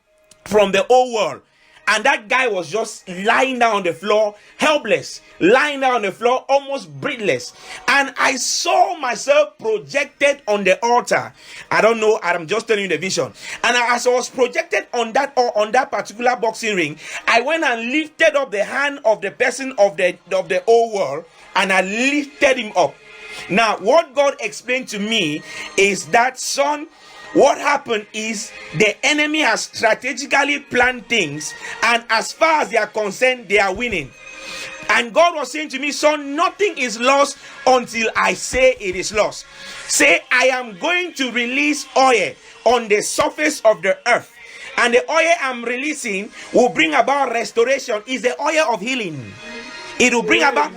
from the old world. And that guy was just lying down on the floor, helpless, lying down on the floor, almost breathless. And I saw myself projected on the altar. I don't know, I'm just telling you the vision. And as I was projected on that particular boxing ring, I went and lifted up the hand of the person of the old world, and I lifted him up. Now, what God explained to me is that, son, what happened is the enemy has strategically planned things, and as far as they are concerned, they are winning. And God was saying to me, son, nothing is lost until I say it is lost. Say, I am going to release oil on the surface of the earth, and the oil I'm releasing will bring about restoration. Is the oil of healing. It will bring about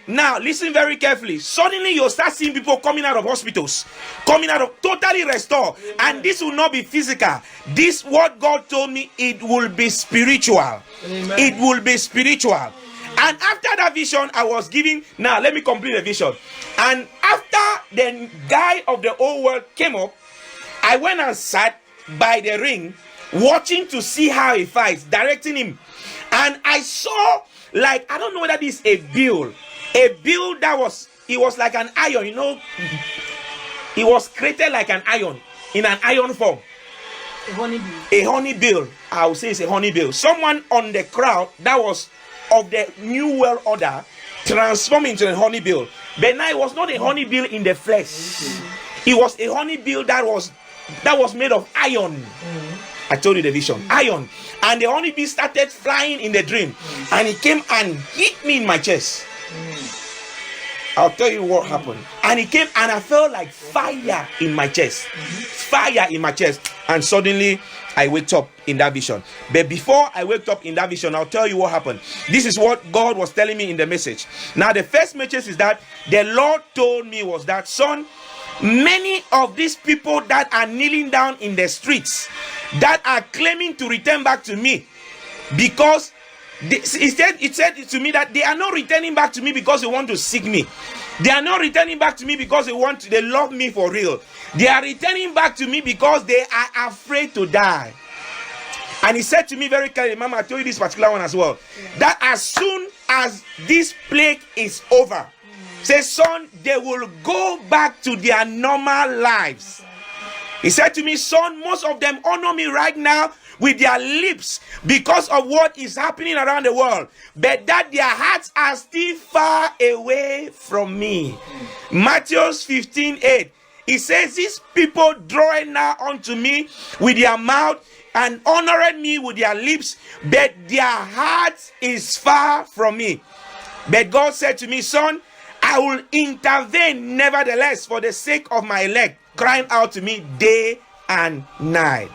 Now, listen very carefully. Suddenly, you'll start seeing people coming out of hospitals, coming out of totally restored. And this will not be physical. This, what God told me, it will be spiritual. Amen. It will be spiritual. And after that vision, I was giving. Now, let me complete the vision. And after the guy of the old world came up, I went and sat by the ring, watching to see how he fights, directing him. And I saw, like, I don't know whether this is a bill. A bill that was like an iron, you know. It was created like an iron, in an iron form. A honey bill. A honey bill. I would say it's a honey bill. Someone on the crowd that was of the new world order transformed into a honey bill. But now it was not a honey bill in the flesh. It was a honey bill that was made of iron. I told you the vision. Iron. And the honey bee started flying in the dream. And it came and hit me in my chest. I'll tell you what happened. And it came and I felt like fire in my chest. Fire in my chest. And suddenly I waked up in that vision. But before I waked up in that vision, I'll tell you what happened. This is what God was telling me in the message. Now, the first message is that the Lord told me was that, son, many of these people that are kneeling down in the streets, that are claiming to return back to me, because it said to me that they are not returning back to me because they want to seek me. They are not returning back to me because they love me for real. They are returning back to me because they are afraid to die. And he said to me very clearly, Mama, I told you this particular one as well, that as soon as this plague is over, say, son, they will go back to their normal lives. He said to me, son, most of them honor me right now with their lips because of what is happening around the world, but that their hearts are still far away from me. Matthew 15:8. He says, these people drawing now unto me with their mouth and honoring me with their lips, but their heart is far from me. But God said to me, son, I will intervene nevertheless for the sake of my elect, crying out to me day and night.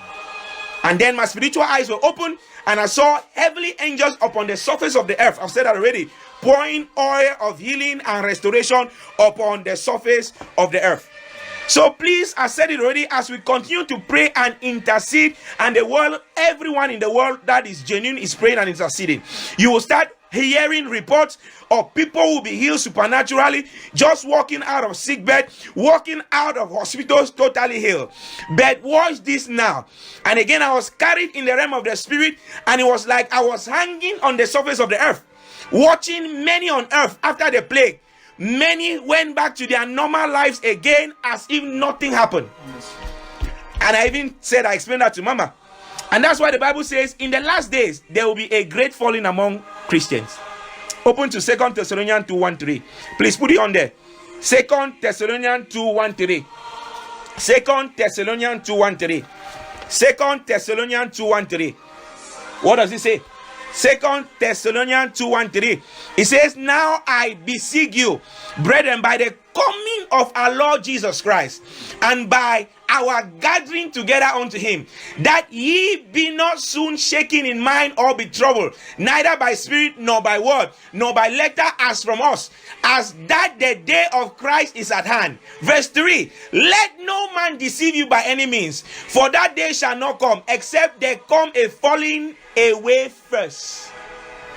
And then my spiritual eyes were open, and I saw heavenly angels upon the surface of the earth. I've said that already. Pouring oil of healing and restoration upon the surface of the earth. So please, I said it already, as we continue to pray and intercede, and the world, everyone in the world that is genuine is praying and interceding, you will start hearing reports of people who will be healed supernaturally, just walking out of sickbed, walking out of hospitals totally healed. But watch this now. And again, I was carried in the realm of the spirit, and it was like I was hanging on the surface of the earth, watching many on earth after the plague. many went back to their normal lives again as if nothing happened. And I even said, I explained that to Mama. And that's why the Bible says, in the last days, there will be a great falling among Christians. Open to 2 Thessalonians 2:1-3. Please put it on there. 2 Thessalonians 2:1-3. 2 Thessalonians 2:1-3. 2 Thessalonians 2:1-3. What does it say? 2 Thessalonians 2:1-3. It says, now I beseech you, brethren, by the coming of our Lord Jesus Christ, and by our gathering together unto him, that ye be not soon shaken in mind or be troubled, neither by spirit nor by word, nor by letter as from us, as that the day of Christ is at hand. Verse 3, let no man deceive you by any means, for that day shall not come, except there come a falling away first.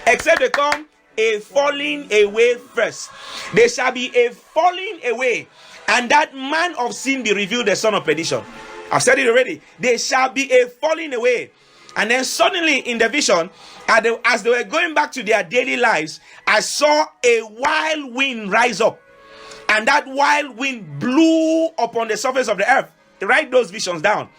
Except there come a falling away first. There shall be a falling away, and that man of sin be revealed, the son of perdition. I've said it already. There shall be a falling away. And then suddenly in the vision, as they were going back to their daily lives, I saw a wild wind rise up. And that wild wind blew upon the surface of the earth. Write those visions down.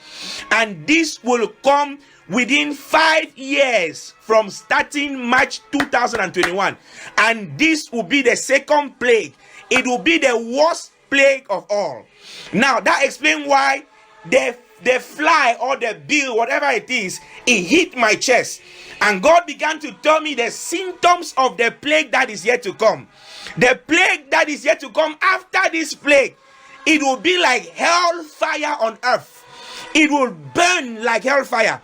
And this will come within 5 years from starting March 2021. And this will be the second plague. It will be the worst plague of all. Now that explains why the fly or the bill, whatever it is, it hit my chest. And God began to tell me the symptoms of the plague that is yet to come. The plague that is yet to come after this plague, it will be like hellfire on earth. It will burn like hellfire.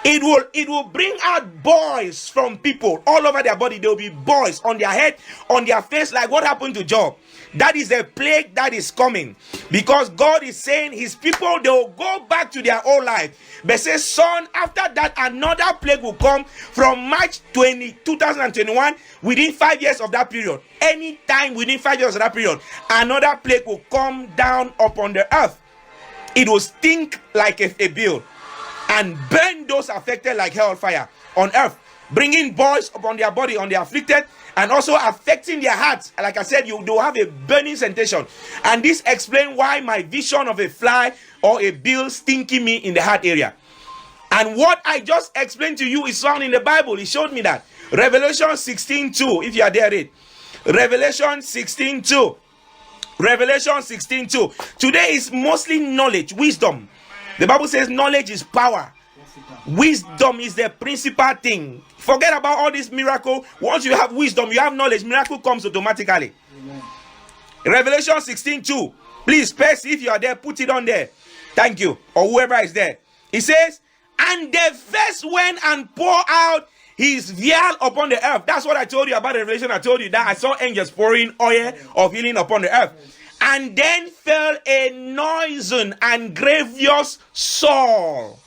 It will bring out boils from people all over their body. There will be boils on their head, on their face, like what happened to Job. That is a plague that is coming, because God is saying his people, they will go back to their old life. But says, son, after that another plague will come from March 2021, within 5 years of that period. Anytime within 5 years of that period, another plague will come down upon the earth. It will stink like a bill and burn those affected like hellfire on earth, bringing boils upon their body, on the afflicted, and also affecting their hearts. Like I said, they will have a burning sensation. And this explains why my vision of a fly or a bill stinking me in the heart area. And what I just explained to you is found in the Bible. He showed me that. Revelation 16:2. If you are there, read. Revelation 16:2. Revelation 16:2. Today is mostly knowledge, wisdom. The Bible says knowledge is power. Wisdom is the principal thing. Forget about all this miracle. Once you have wisdom, you have knowledge, miracle comes automatically. Amen. Revelation 16:2. Please, Percy, if you are there, put it on there. Thank you. Or whoever is there. It says, and the first went and poured out his vial upon the earth. That's what I told you about the revelation. I told you that I saw angels pouring oil of healing upon the earth. And then fell a noisome and grievous sore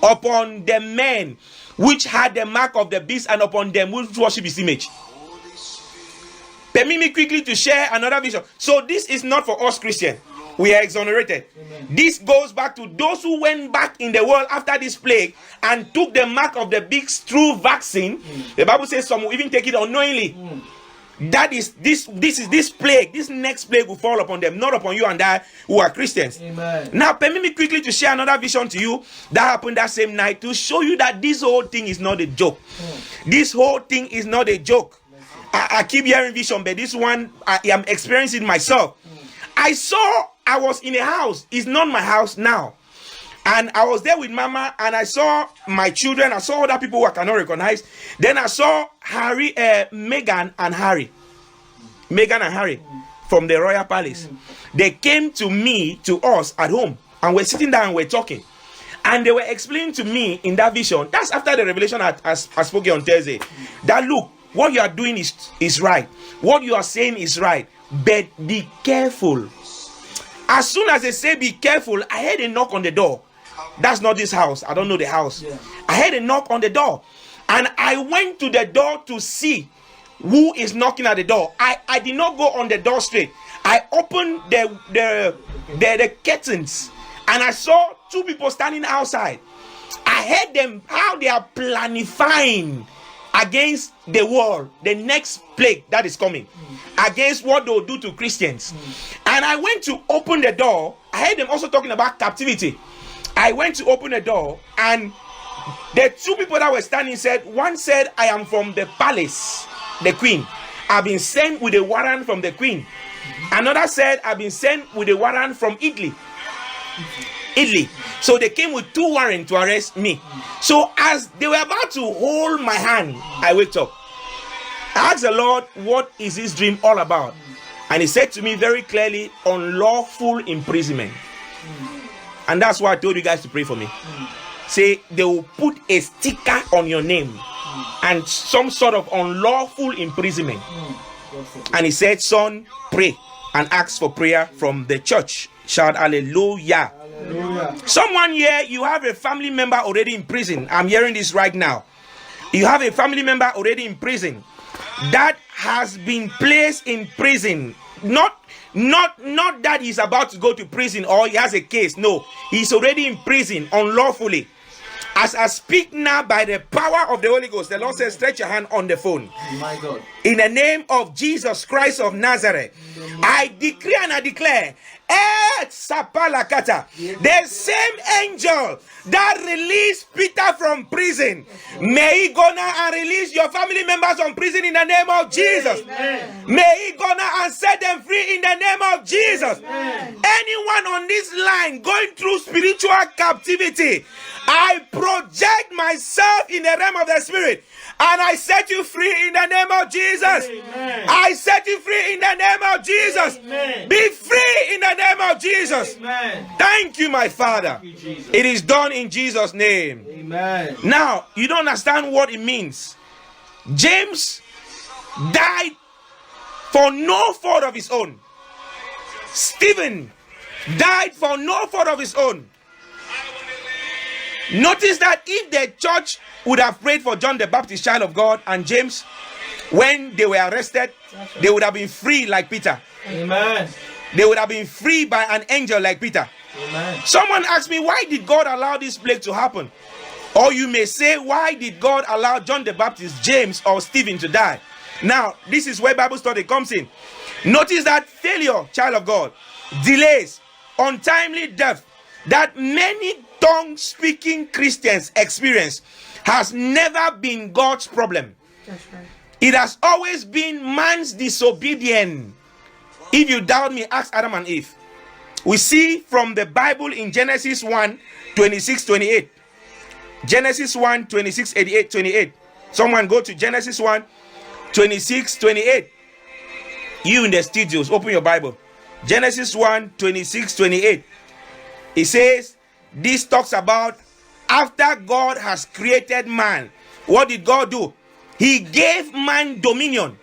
upon the men which had the mark of the beast, and upon them which worship his image. Permit me quickly to share another vision. So this is not for us Christians. We are exonerated. Amen. This goes back to those who went back in the world after this plague and took the mark of the beast through vaccine. The Bible says some will even take it unknowingly. That is this plague. This next plague will fall upon them, not upon you and I who are Christians. Amen. Now permit me quickly to share another vision to you that happened that same night, to show you that this whole thing is not a joke. This whole thing is not a joke. I keep hearing vision, but this one I am experiencing myself. I was in a house. It's not my house now. And I was there with Mama, and I saw my children. I saw other people who I cannot recognize. Then I saw Meghan and Harry from the royal palace. They came to us at home, and we're sitting down and we're talking. And they were explaining to me in that vision, that's after the revelation I spoke on Thursday, that look, what you are doing is right. What you are saying is right. But be careful. As soon as they say be careful, I heard a knock on the door. That's not this house. I don't know the house. Yeah. I heard a knock on the door. And I went to the door to see who is knocking at the door. I did not go on the door straight. I opened the curtains, and I saw two people standing outside. I heard them, how they are planifying against the world, the next plague that is coming, against what they will do to Christians. And I went to open the door. I heard them also talking about captivity. I went to open the door, and the two people that were standing said, one said, I am from the palace, the queen. I've been sent with a warrant from the queen. Another said, I've been sent with a warrant from Italy. So they came with 2 warrants to arrest me. So as they were about to hold my hand, I waked up. I asked the Lord, what is this dream all about? And he said to me very clearly, unlawful imprisonment. And that's why I told you guys to pray for me. Say, they will put a sticker on your name and some sort of unlawful imprisonment. And he said, son, pray and ask for prayer from the church. Shout hallelujah. Hallelujah. Someone here, you have a family member already in prison. I'm hearing this right now. You have a family member already in prison that has been placed in prison. Not that he's about to go to prison or he has a case. No, he's already in prison unlawfully. As I speak now by the power of the Holy Ghost, the Lord says, stretch your hand on the phone. My God. In the name of Jesus Christ of Nazareth, I decree and I declare, the same angel that released Peter from prison, may he go now and release your family members from prison in the name of Jesus. Amen. May he go now and set them free in the name of Jesus. Amen. Anyone on this line going through spiritual captivity, I project myself in the realm of the spirit and I set you free in the name of Jesus. Amen. I set you free in the name of Jesus. Amen. Be free in the name of Jesus. Amen. Thank you, my Father. Thank you, Jesus. It is done in Jesus' name. Amen. Now, you don't understand what it means. James died for no fault of his own. Stephen died for no fault of his own. Notice that if the church would have prayed for John the Baptist, child of God, and James, when they were arrested, they would have been free like Peter. Amen. They would have been free by an angel like Peter. Amen. Someone asked me, why did God allow this plague to happen? Or you may say, why did God allow John the Baptist, James, or Stephen to die? Now, this is where Bible study comes in. Notice that failure, child of God, delays, untimely death, that many tongue-speaking Christians experience has never been God's problem. That's right. It has always been man's disobedience. If you doubt me, ask Adam and Eve. We see from the Bible in Genesis 1, 26, 28. Genesis 1, 26, 88, 28. Someone go to Genesis 1, 26, 28. You in the studios, open your Bible. Genesis 1, 26, 28. It says, this talks about after God has created man, what did God do? He gave man dominion.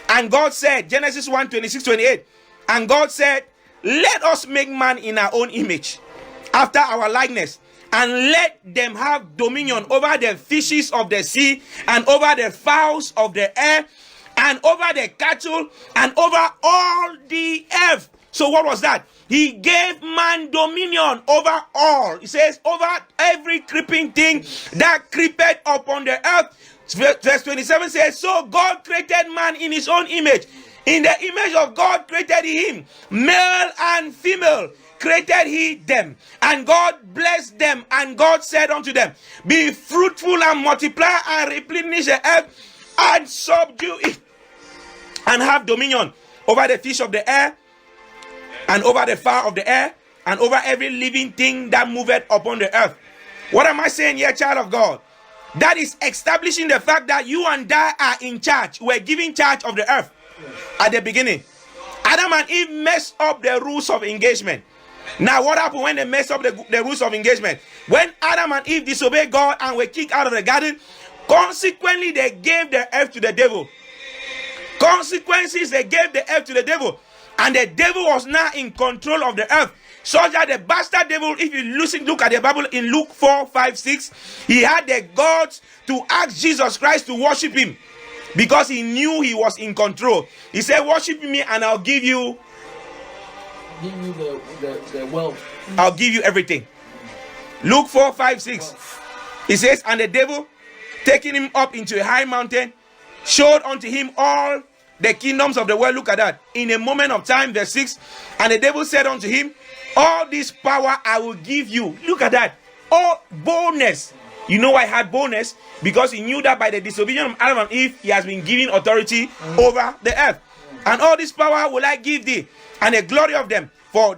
And God said, Genesis 1, 26, 28, and God said, let us make man in our own image, after our likeness, and let them have dominion over the fishes of the sea, and over the fowls of the air, and over the cattle, and over all the earth. So what was that? He gave man dominion over all. He says, over every creeping thing that creepeth upon the earth. Verse 27 says, so God created man in his own image. In the image of God created he him. Male and female created he them. And God blessed them. And God said unto them, be fruitful and multiply and replenish the earth and subdue it. And have dominion over the fish of the air, and over the fowl of the air, and over every living thing that moveth upon the earth. What am I saying here, child of God? That is establishing the fact that you and I are in charge. We're giving charge of the earth at the beginning. Adam and Eve messed up the rules of engagement. Now, what happened when they messed up the rules of engagement? When Adam and Eve disobeyed God and were kicked out of the garden, consequently, they gave the earth to the devil. Consequences, they gave the earth to the devil. And the devil was now in control of the earth. So that the bastard devil, if you look at the Bible in Luke 4, 5, 6, he had the guts to ask Jesus Christ to worship him. Because he knew he was in control. He said, worship me and I'll give you... Give you the wealth. I'll give you everything. Luke 4, 5, 6. He says, and the devil taking him up into a high mountain, showed unto him all the kingdoms of the world. Look at that. In a moment of time, verse 6, and the devil said unto him, all this power I will give you. Look at that. All boldness. You know why he had boldness? Because he knew that by the disobedience of Adam and Eve, he has been given authority over the earth. And all this power will I give thee, and the glory of them, for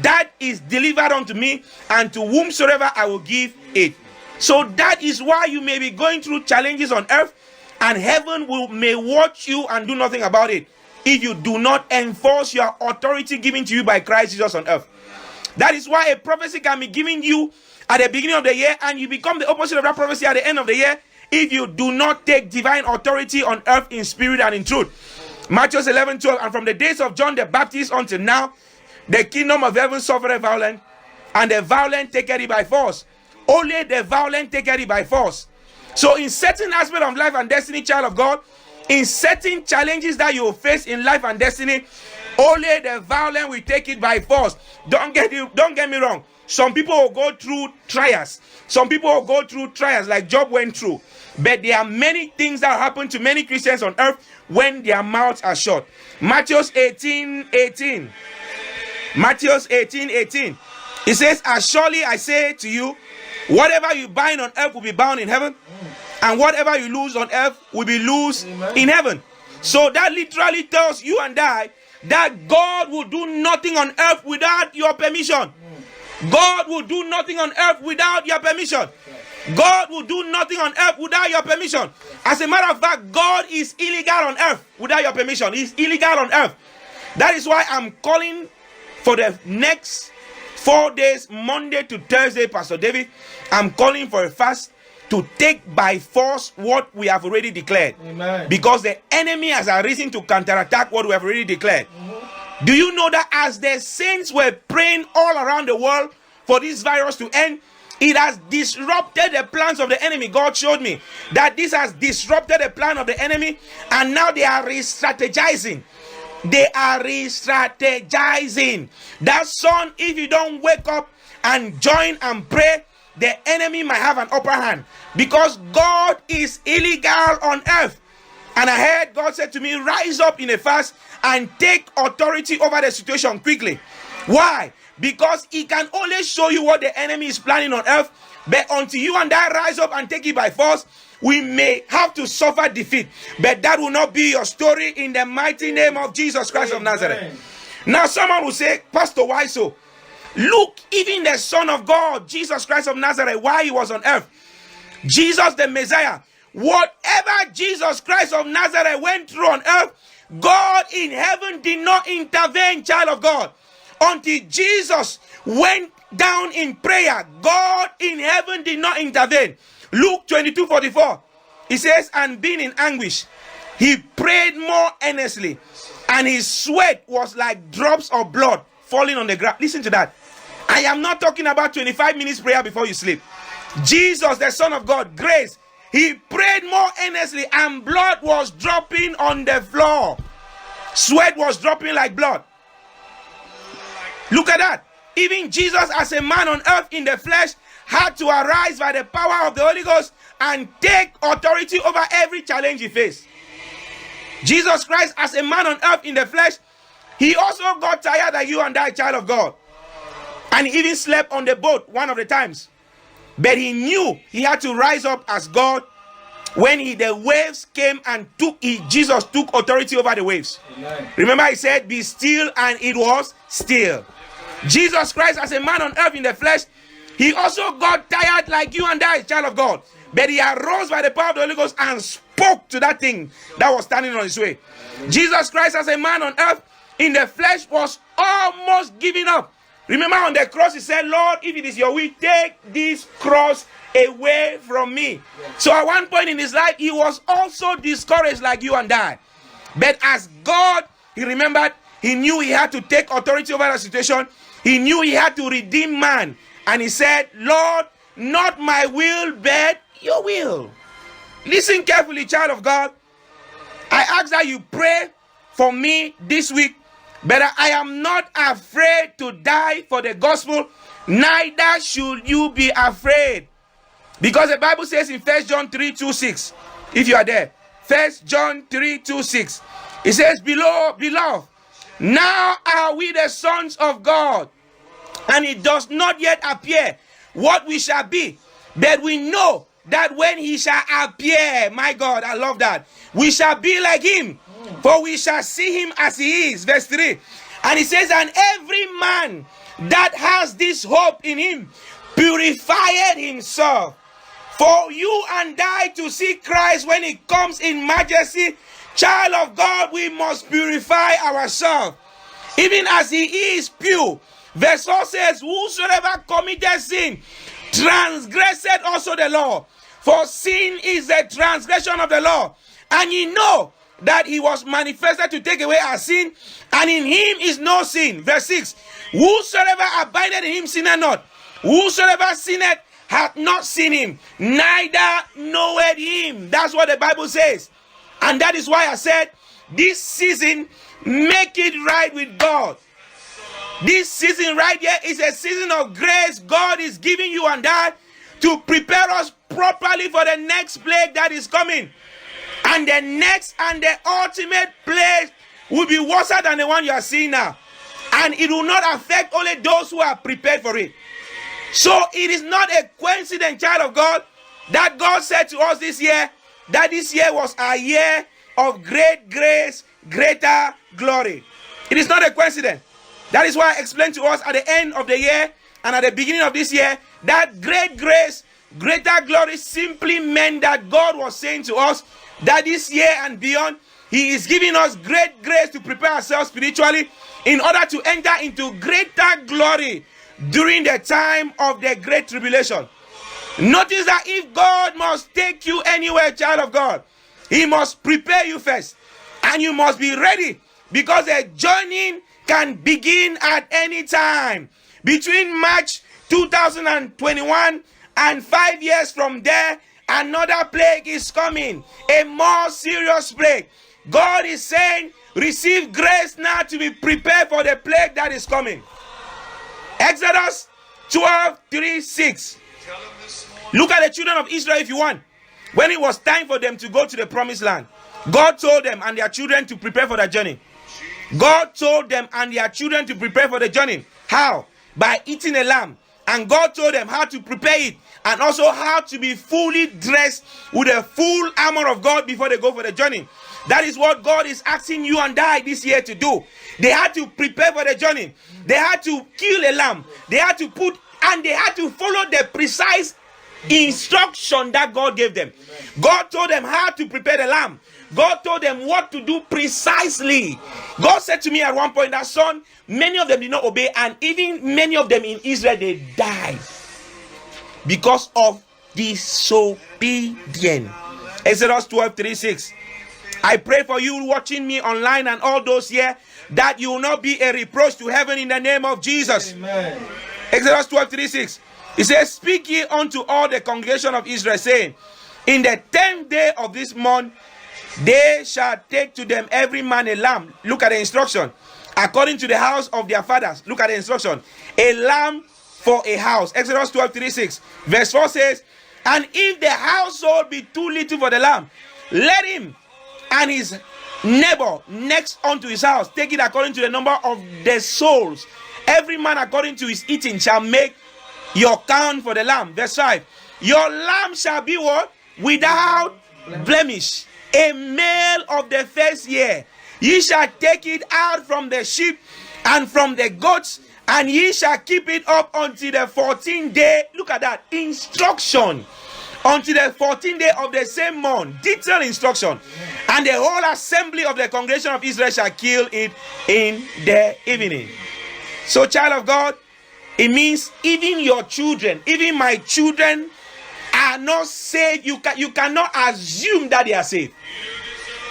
that is delivered unto me, and to whomsoever I will give it. So that is why you may be going through challenges on earth, and heaven may watch you and do nothing about it if you do not enforce your authority given to you by Christ Jesus on earth. That is why a prophecy can be given you at the beginning of the year, and you become the opposite of that prophecy at the end of the year if you do not take divine authority on earth in spirit and in truth. Matthew 11:12, and from the days of John the Baptist until now, the kingdom of heaven suffereth violence, and the violent taketh it by force. Only the violent taketh it by force. So in certain aspects of life and destiny, child of God, in certain challenges that you will face in life and destiny, only the violent will take it by force. Don't get me wrong. Some people will go through trials. Some people will go through trials like Job went through. But there are many things that happen to many Christians on earth when their mouths are shut. Matthew 18:18. Matthew 18:18. It says, as surely I say to you, whatever you bind on earth will be bound in heaven, and whatever you lose on earth will be loosed in heaven. So that literally tells you and I that God will do nothing on earth without your permission. God will do nothing on earth without your permission. God will do nothing on earth without your permission. As a matter of fact, God is illegal on earth without your permission. He's illegal on earth. That is why I'm calling for the next 4 days, Monday to Thursday, Pastor David, I'm calling for a fast to take by force what we have already declared. Amen. Because the enemy has arisen to counterattack what we have already declared. Do you know that as the saints were praying all around the world for this virus to end, it has disrupted the plans of the enemy? God showed me that this has disrupted the plan of the enemy, and now they are re-strategizing. They are re-strategizing. That son, if you don't wake up and join and pray, the enemy might have an upper hand, because God is illegal on earth. And I heard God said to me, rise up in a fast and take authority over the situation quickly. Why? Because he can only show you what the enemy is planning on earth, but until you and I rise up and take it by force, we may have to suffer defeat. But that will not be your story, in the mighty name of Jesus Christ of Nazareth. Now someone will say, Pastor, why so? Look, even the Son of God, Jesus Christ of Nazareth, while he was on earth, Jesus the Messiah, whatever Jesus Christ of Nazareth went through on earth, God in heaven did not intervene, child of God. Until Jesus went down in prayer, God in heaven did not intervene. Luke 22:44, he says, and being in anguish, he prayed more earnestly, and his sweat was like drops of blood falling on the ground. Listen to that. I am not talking about 25 minutes prayer before you sleep. Jesus, the Son of God, grace, he prayed more earnestly, and blood was dropping on the floor. Sweat was dropping like blood. Look at that. Even Jesus, as a man on earth in the flesh, had to arise by the power of the Holy Ghost and take authority over every challenge he faced. Jesus Christ, as a man on earth in the flesh, he also got tired like you and I, child of God. And he even slept on the boat one of the times. But he knew he had to rise up as God. When the waves came and Jesus took authority over the waves. Amen. Remember, he said, be still, and it was still. Jesus Christ, as a man on earth in the flesh, he also got tired like you and I, child of God. But he arose by the power of the Holy Ghost and spoke to that thing that was standing on his way. Jesus Christ, as a man on earth in the flesh, was almost giving up. Remember, on the cross he said, Lord, if it is your will, take this cross away from me. So at one point in his life, he was also discouraged like you and I. But as God, he remembered, he knew he had to take authority over the situation. He knew he had to redeem man. And he said, Lord, not my will, but your will. Listen carefully, child of God. I ask that you pray for me this week. But I am not afraid to die for the gospel. Neither should you be afraid. Because the Bible says in 1 John 3:2-6, if you are there, 1 John 3:2-6, it says, beloved, now are we the sons of God, and it does not yet appear what we shall be, but we know that when he shall appear, my God, I love that, we shall be like him, for we shall see him as he is. Verse 3, and it says, and every man that has this hope in him purified himself. For you and I to see Christ when he comes in majesty, child of God, we must purify ourselves, even as he is pure. Verse 4 says, whosoever committed sin transgressed also the law, for sin is the transgression of the law. And ye know that he was manifested to take away our sin, and in him is no sin. Verse 6, whosoever abideth in him sinneth not. Whosoever sinneth hath not seen him, neither knoweth him. That's what the Bible says. And that is why I said, this season, make it right with God. This season right here is a season of grace. God is giving you and I to prepare us properly for the next plague that is coming. And the next and the ultimate plague will be worse than the one you are seeing now. And it will not affect only those who are prepared for it. So it is not a coincidence, child of God, that God said to us this year that this year was a year of great grace, greater glory. It is not a coincidence. That is why I explained to us at the end of the year and at the beginning of this year that great grace, greater glory simply meant that God was saying to us that this year and beyond, he is giving us great grace to prepare ourselves spiritually in order to enter into greater glory during the time of the great tribulation. Notice that if God must take you anywhere, child of God, he must prepare you first. And you must be ready, because the journey can begin at any time. Between March 2021 and 5 years from there, another plague is coming, a more serious plague. God is saying, receive grace now to be prepared for the plague that is coming. Exodus 12:3-6. Look at the children of Israel if you want. When it was time for them to go to the promised land, God told them and their children to prepare for the journey. God told them and their children to prepare for the journey. How? By eating a lamb. And God told them how to prepare it, and also how to be fully dressed with the full armor of God before they go for the journey. That is what God is asking you and I this year to do. They had to prepare for the journey. They had to kill a lamb. They had to they had to follow the precise instruction that God gave them. God told them how to prepare the lamb. God told them what to do precisely. God said to me at one point that, son, many of them did not obey, and even many of them in Israel, they died because of disobedience. Exodus 12:3-6. I pray for you watching me online and all those here that you will not be a reproach to heaven in the name of Jesus. Amen. Exodus 12:3-6. It says, speak ye unto all the congregation of Israel, saying, in the 10th day of this month, they shall take to them every man a lamb. Look at the instruction. According to the house of their fathers. Look at the instruction. A lamb for a house. Exodus 12:3-6. Verse 4 says, and if the household be too little for the lamb, let him and his neighbor next unto his house take it according to the number of the souls. Every man according to his eating shall make your count for the lamb. Verse 5. Your lamb shall be what? Without blemish, a male of the first year. Ye shall take it out from the sheep and from the goats, and ye shall keep it up until the 14th day. Look at that instruction. Until the 14th day of the same month. Detailed instruction. And the whole assembly of the congregation of Israel shall kill it in the evening. So, child of God, it means even your children, even my children are not saved. You cannot assume that they are saved.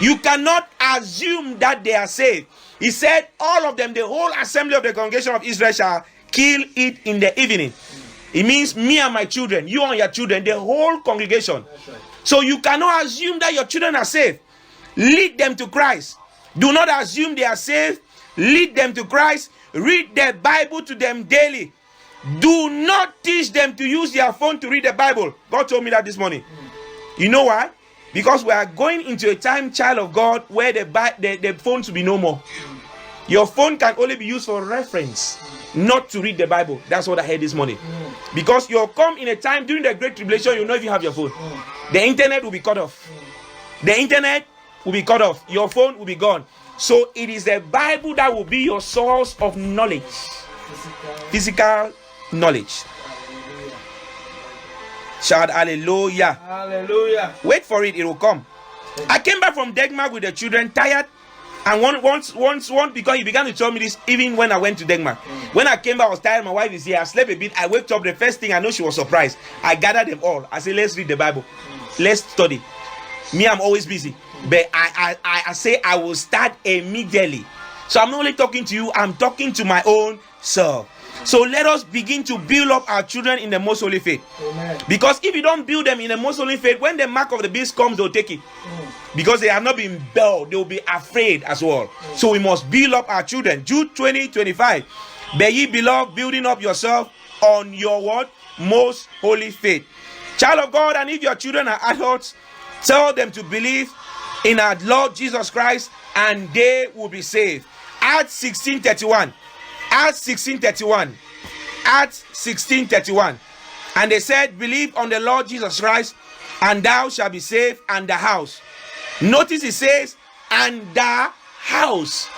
You cannot assume that they are saved. He said all of them, the whole assembly of the congregation of Israel shall kill it in the evening. It means me and my children, you and your children, the whole congregation. Right. So you cannot assume that your children are saved. Lead them to Christ. Do not assume they are saved. Lead them to Christ. Read the Bible to them daily. Do not teach them to use their phone to read the Bible. God told me that this morning. You know why? Because we are going into a time, child of God, where the phones will be no more. Your phone can only be used for reference, not to read the Bible. That's what I heard this morning. Because you'll come in a time during the Great Tribulation, you know if you have your phone. The internet will be cut off. The internet will be cut off. Your phone will be gone. So it is the Bible that will be your source of knowledge. Physical knowledge. Shout hallelujah. Hallelujah. Wait for it, it will come. I came back from Denmark with the children, tired. And once, because he began to tell me this even when I went to Denmark. When I came back, I was tired. My wife is here. I slept a bit. I waked up. The first thing I know, she was surprised. I gathered them all. I said, let's read the Bible. Let's study. Me, I'm always busy. But I say I will start immediately. So I'm not only talking to you, I'm talking to my own self. So let us begin to build up our children in the most holy faith. Amen. Because if you don't build them in the most holy faith, when the mark of the beast comes, they'll take it. Because they have not been built, they will be afraid as well. So we must build up our children. Jude 20:25. Be ye beloved, building up yourself on your what? Most holy faith. Child of God, and if your children are adults, tell them to believe in our Lord Jesus Christ and they will be saved. Acts 16:31. Acts 16:31. Acts 16:31. And they said, believe on the Lord Jesus Christ and thou shalt be saved and the house. Notice it says, and the house.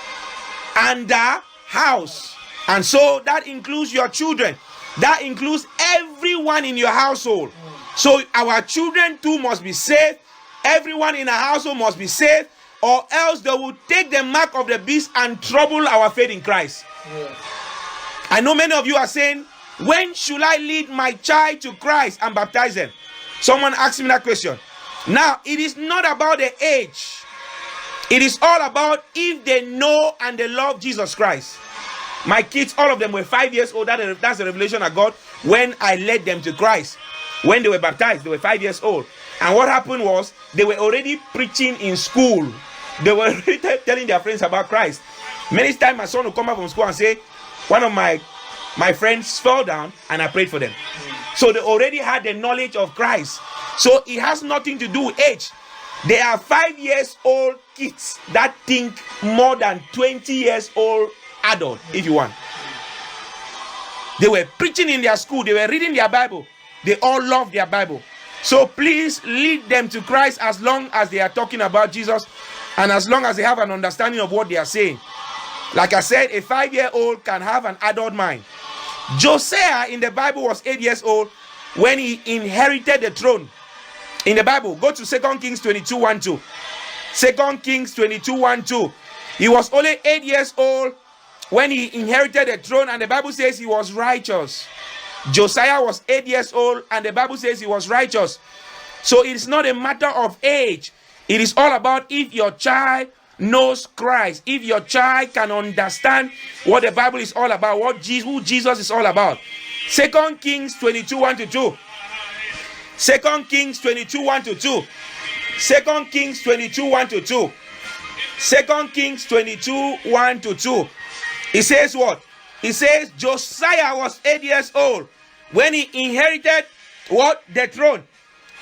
And the house. And so that includes your children. That includes everyone in your household. So our children too must be saved. Everyone in our household must be saved, or else they will take the mark of the beast and trouble our faith in Christ. Yes. I know many of you are saying, when should I lead my child to Christ and baptize them? Someone asked me that question. Now, it is not about the age. It is all about if they know and they love Jesus Christ. My kids, all of them were 5 years old. That's the revelation I got when I led them to Christ. When they were baptized, they were 5 years old. And what happened was, they were already preaching in school. They were already telling their friends about Christ. Many times my son will come back from school and say, one of my friends fell down and I prayed for them. So they already had the knowledge of Christ. So it has nothing to do with age. They are 5 years old kids that think more than 20 years old adult, if you want. They were preaching in their school. They were reading their Bible. They all love their Bible. So please lead them to Christ as long as they are talking about Jesus and as long as they have an understanding of what they are saying. Like I said, a 5-year-old can have an adult mind. Josiah in the Bible was 8 years old when he inherited the throne. In the Bible, go to 2 Kings 22:1-2. 2 Kings 22:1-2. He was only 8 years old when he inherited the throne, and the Bible says he was righteous. Josiah was 8 years old, and the Bible says he was righteous. So it's not a matter of age. It is all about if your child knows Christ, if your child can understand what the Bible is all about, who Jesus is all about. 2 Kings 22:1-2. 2 Kings 22:1-2. 2 Kings 22:1-2. 2 Kings 22:1-2. It says what? It says Josiah was 8 years old when he inherited what? The throne.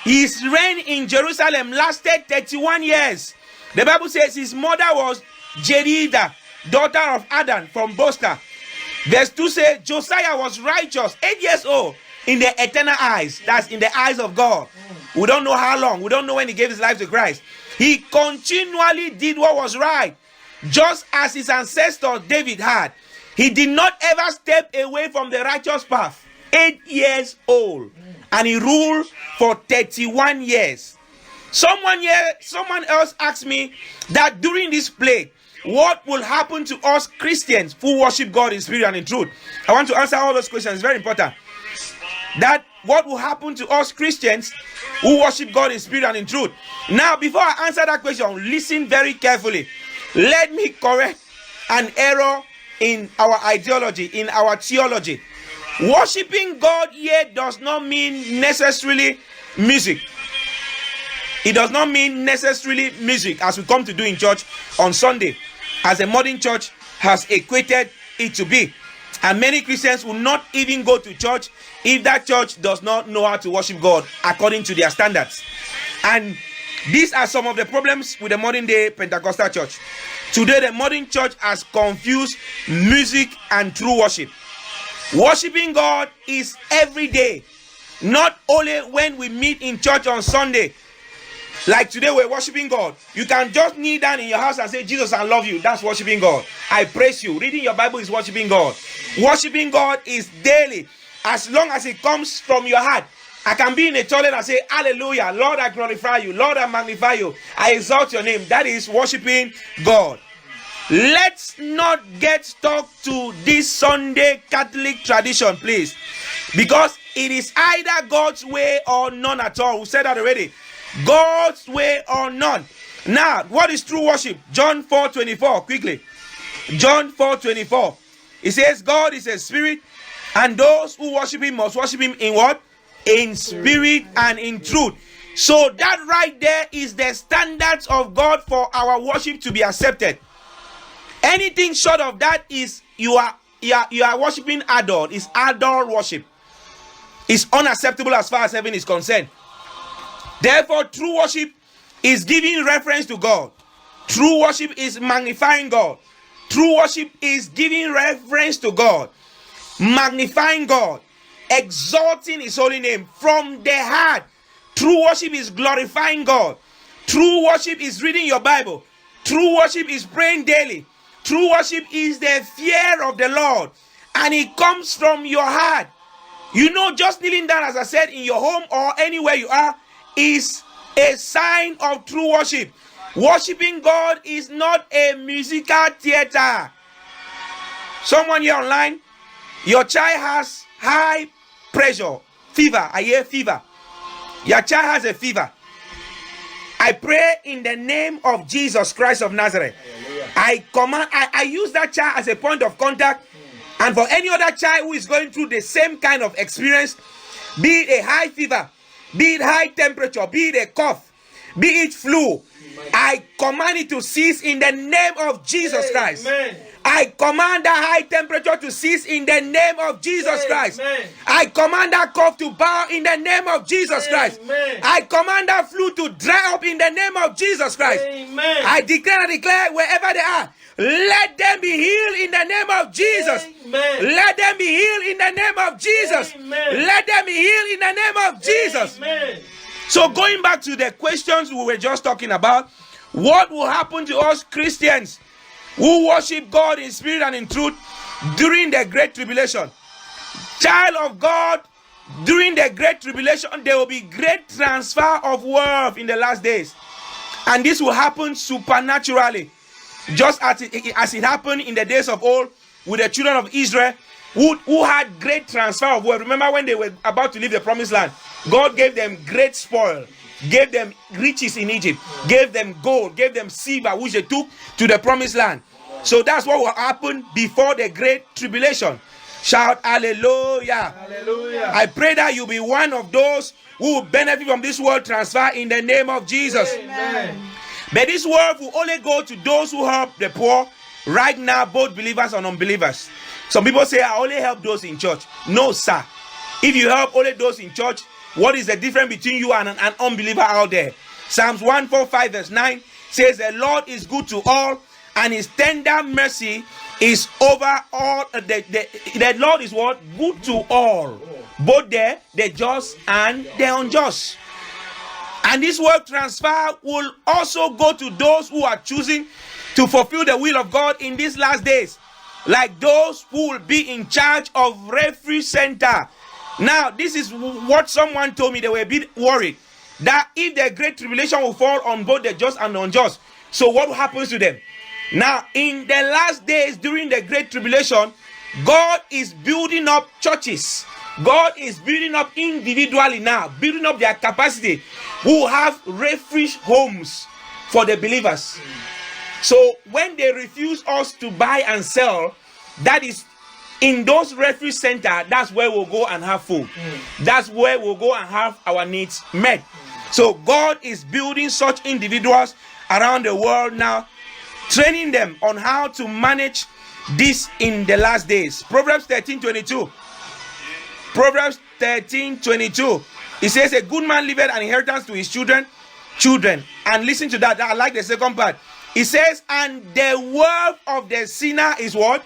His reign in Jerusalem lasted 31 years. The Bible says his mother was Jedidah, daughter of Adon from Bosra. Verse 2 says Josiah was righteous, 8 years old, in the eternal eyes. That's in the eyes of God. We don't know how long. We don't know when he gave his life to Christ. He continually did what was right, just as his ancestor David had. He did not ever step away from the righteous path. 8 years old. And he ruled for 31 years. Someone else asked me that during this plague, what will happen to us Christians who worship God in spirit and in truth? I want to answer all those questions. It's very important. That what will happen to us Christians who worship God in spirit and in truth? Now, before I answer that question, listen very carefully. Let me correct an error in our ideology, in our theology. Worshipping God here does not mean necessarily music. It does not mean necessarily music as we come to do in church on Sunday, as the modern church has equated it to be. And many Christians will not even go to church if that church does not know how to worship God according to their standards. And these are some of the problems with the modern day Pentecostal church. Today, the modern church has confused music and true worship. Worshiping God is every day, not only when we meet in church on Sunday. Like today, we're worshiping God. You can just kneel down in your house and say, Jesus, I love you. That's worshiping God. I praise you. Reading your Bible is worshiping God. Worshiping God is daily, as long as it comes from your heart. I can be in a toilet and say, hallelujah, Lord, I glorify you. Lord, I magnify you. I exalt your name. That is worshiping God. Let's not get stuck to this Sunday Catholic tradition, please. Because it is either God's way or none at all. We said that already. God's way or none. Now, what is true worship? John 4:24, quickly. John 4:24. It says, God is a spirit, and those who worship him must worship him in what? In spirit and in truth. So that right there is the standards of God for our worship to be accepted. Anything short of that is you are worshiping idol. It's idol worship. It's unacceptable as far as heaven is concerned. Therefore, true worship is giving reference to God. True worship is magnifying God. True worship is giving reference to God, magnifying God, exalting his holy name from the heart. True worship is glorifying God. True worship is reading your Bible. True worship is praying daily. True worship is the fear of the Lord, and it comes from your heart. You know, just kneeling down, as I said, in your home or anywhere you are, is a sign of true worship. Worshiping God is not a musical theater. Someone here online, your child has high pressure, fever. I hear fever. Your child has a fever. I pray in the name of Jesus Christ of Nazareth. I command, I use that child as a point of contact. And for any other child who is going through the same kind of experience, be it a high fever, be it high temperature, be it a cough, be it flu, I command it to cease in the name of Jesus Christ. Amen. I command that high temperature to cease in the name of Jesus Christ. I command that cough to bow in the name of Jesus Christ. I command that flu to dry up in the name of Jesus Christ. Amen. I declare and declare wherever they are, let them be healed in the name of Jesus. Amen. Let them be healed in the name of Jesus. Amen. Let them be healed in the name of Jesus. Amen. So going back to the questions we were just talking about, what will happen to us Christians who worship God in spirit and in truth during the Great Tribulation? Child of God, during the Great Tribulation, there will be great transfer of wealth in the last days. And this will happen supernaturally, just as it happened in the days of old with the children of Israel who had great transfer of wealth. Remember when they were about to leave the promised land, God gave them great spoil, gave them riches in Egypt, gave them gold, gave them silver, which they took to the promised land. So that's what will happen before the Great Tribulation. Shout hallelujah. Hallelujah. I pray that you be one of those who will benefit from this world transfer in the name of Jesus. Amen. But this word will only go to those who help the poor right now, both believers and unbelievers. Some people say, I only help those in church. No, sir. If you help only those in church, what is the difference between you and an unbeliever out there? Psalms 145 verse 9 says, the Lord is good to all, and his tender mercy is over all. The Lord is what? Good to all. Both the just and the unjust. And this word transfer will also go to those who are choosing to fulfill the will of God in these last days, like those who will be in charge of refuge center. Now, this is what someone told me. They were a bit worried that if the Great Tribulation will fall on both the just and the unjust, so what happens to them? Now, in the last days during the Great Tribulation, God is building up churches. God is building up individually now, building up their capacity, who have refuge homes for the believers. So when they refuse us to buy and sell, that is in those refuge centers, that's where we'll go and have food. That's where we'll go and have our needs met. So God is building such individuals around the world now, training them on how to manage this in the last days. Proverbs 13:22. Proverbs 13:22. It says, a good man leaveth an inheritance to his children. And listen to that. I like the second part. It says, and the wealth of the sinner is what?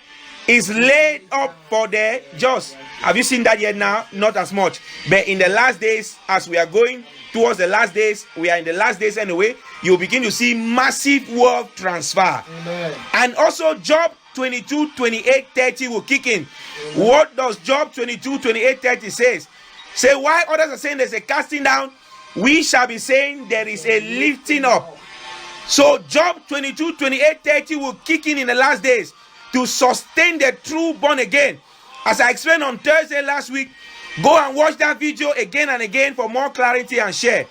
Is laid up for the just. Have you seen that yet now? Not as much. But in the last days, as we are going towards the last days, we are in the last days anyway, you'll begin to see massive wealth transfer. Amen. And also Job 22:28-30 will kick in. What does Job 22:28-30 says? Say, why others are saying there's a casting down, we shall be saying there is a lifting up. So Job 22:28-30 will kick in the last days to sustain the true born again. As I explained on Thursday last week, go and watch that video again and again for more clarity and share.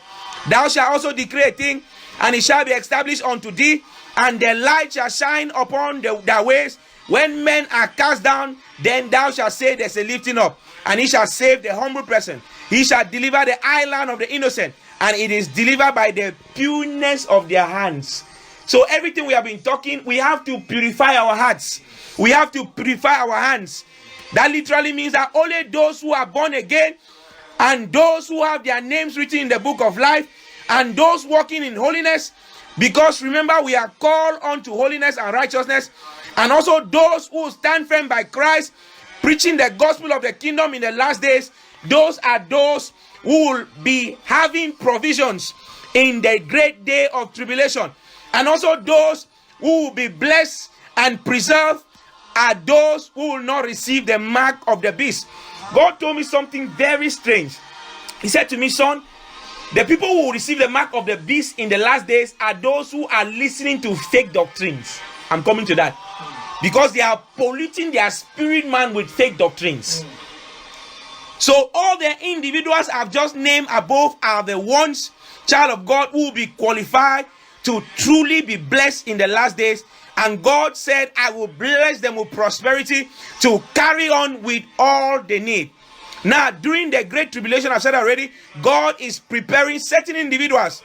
Thou shalt also decree a thing, and it shall be established unto thee, and the light shall shine upon their ways. When men are cast down, then thou shalt say there's a lifting up, and he shall save the humble person. He shall deliver the island of the innocent, and it is delivered by the pureness of their hands. So everything we have been talking, we have to purify our hearts. We have to purify our hands. That literally means that only those who are born again, and those who have their names written in the book of life, and those walking in holiness, because remember, we are called unto holiness and righteousness, and also those who stand firm by Christ, preaching the gospel of the kingdom in the last days. Those are those who will be having provisions in the great day of tribulation. And also those who will be blessed and preserved are those who will not receive the mark of the beast. God told me something very strange. He said to me, son, the people who will receive the mark of the beast in the last days are those who are listening to fake doctrines. I'm coming to that. Because they are polluting their spirit man with fake doctrines. So all the individuals I've just named above are the ones, child of God, who will be qualified to truly be blessed in the last days. And God said, I will bless them with prosperity to carry on with all they need. Now, during the great tribulation, I've said already, God is preparing certain individuals.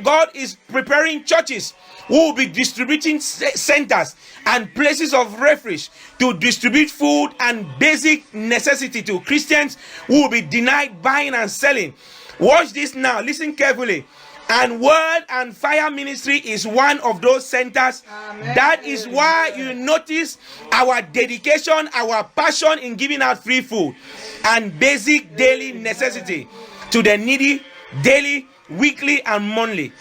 God is preparing churches who will be distributing centers and places of refuge to distribute food and basic necessity to Christians who will be denied buying and selling. Watch this now. Listen carefully. And Word and Fire Ministry is one of those centers. Amen. That is why you notice our dedication, our passion in giving out free food and basic daily necessity to the needy, daily, weekly, and monthly.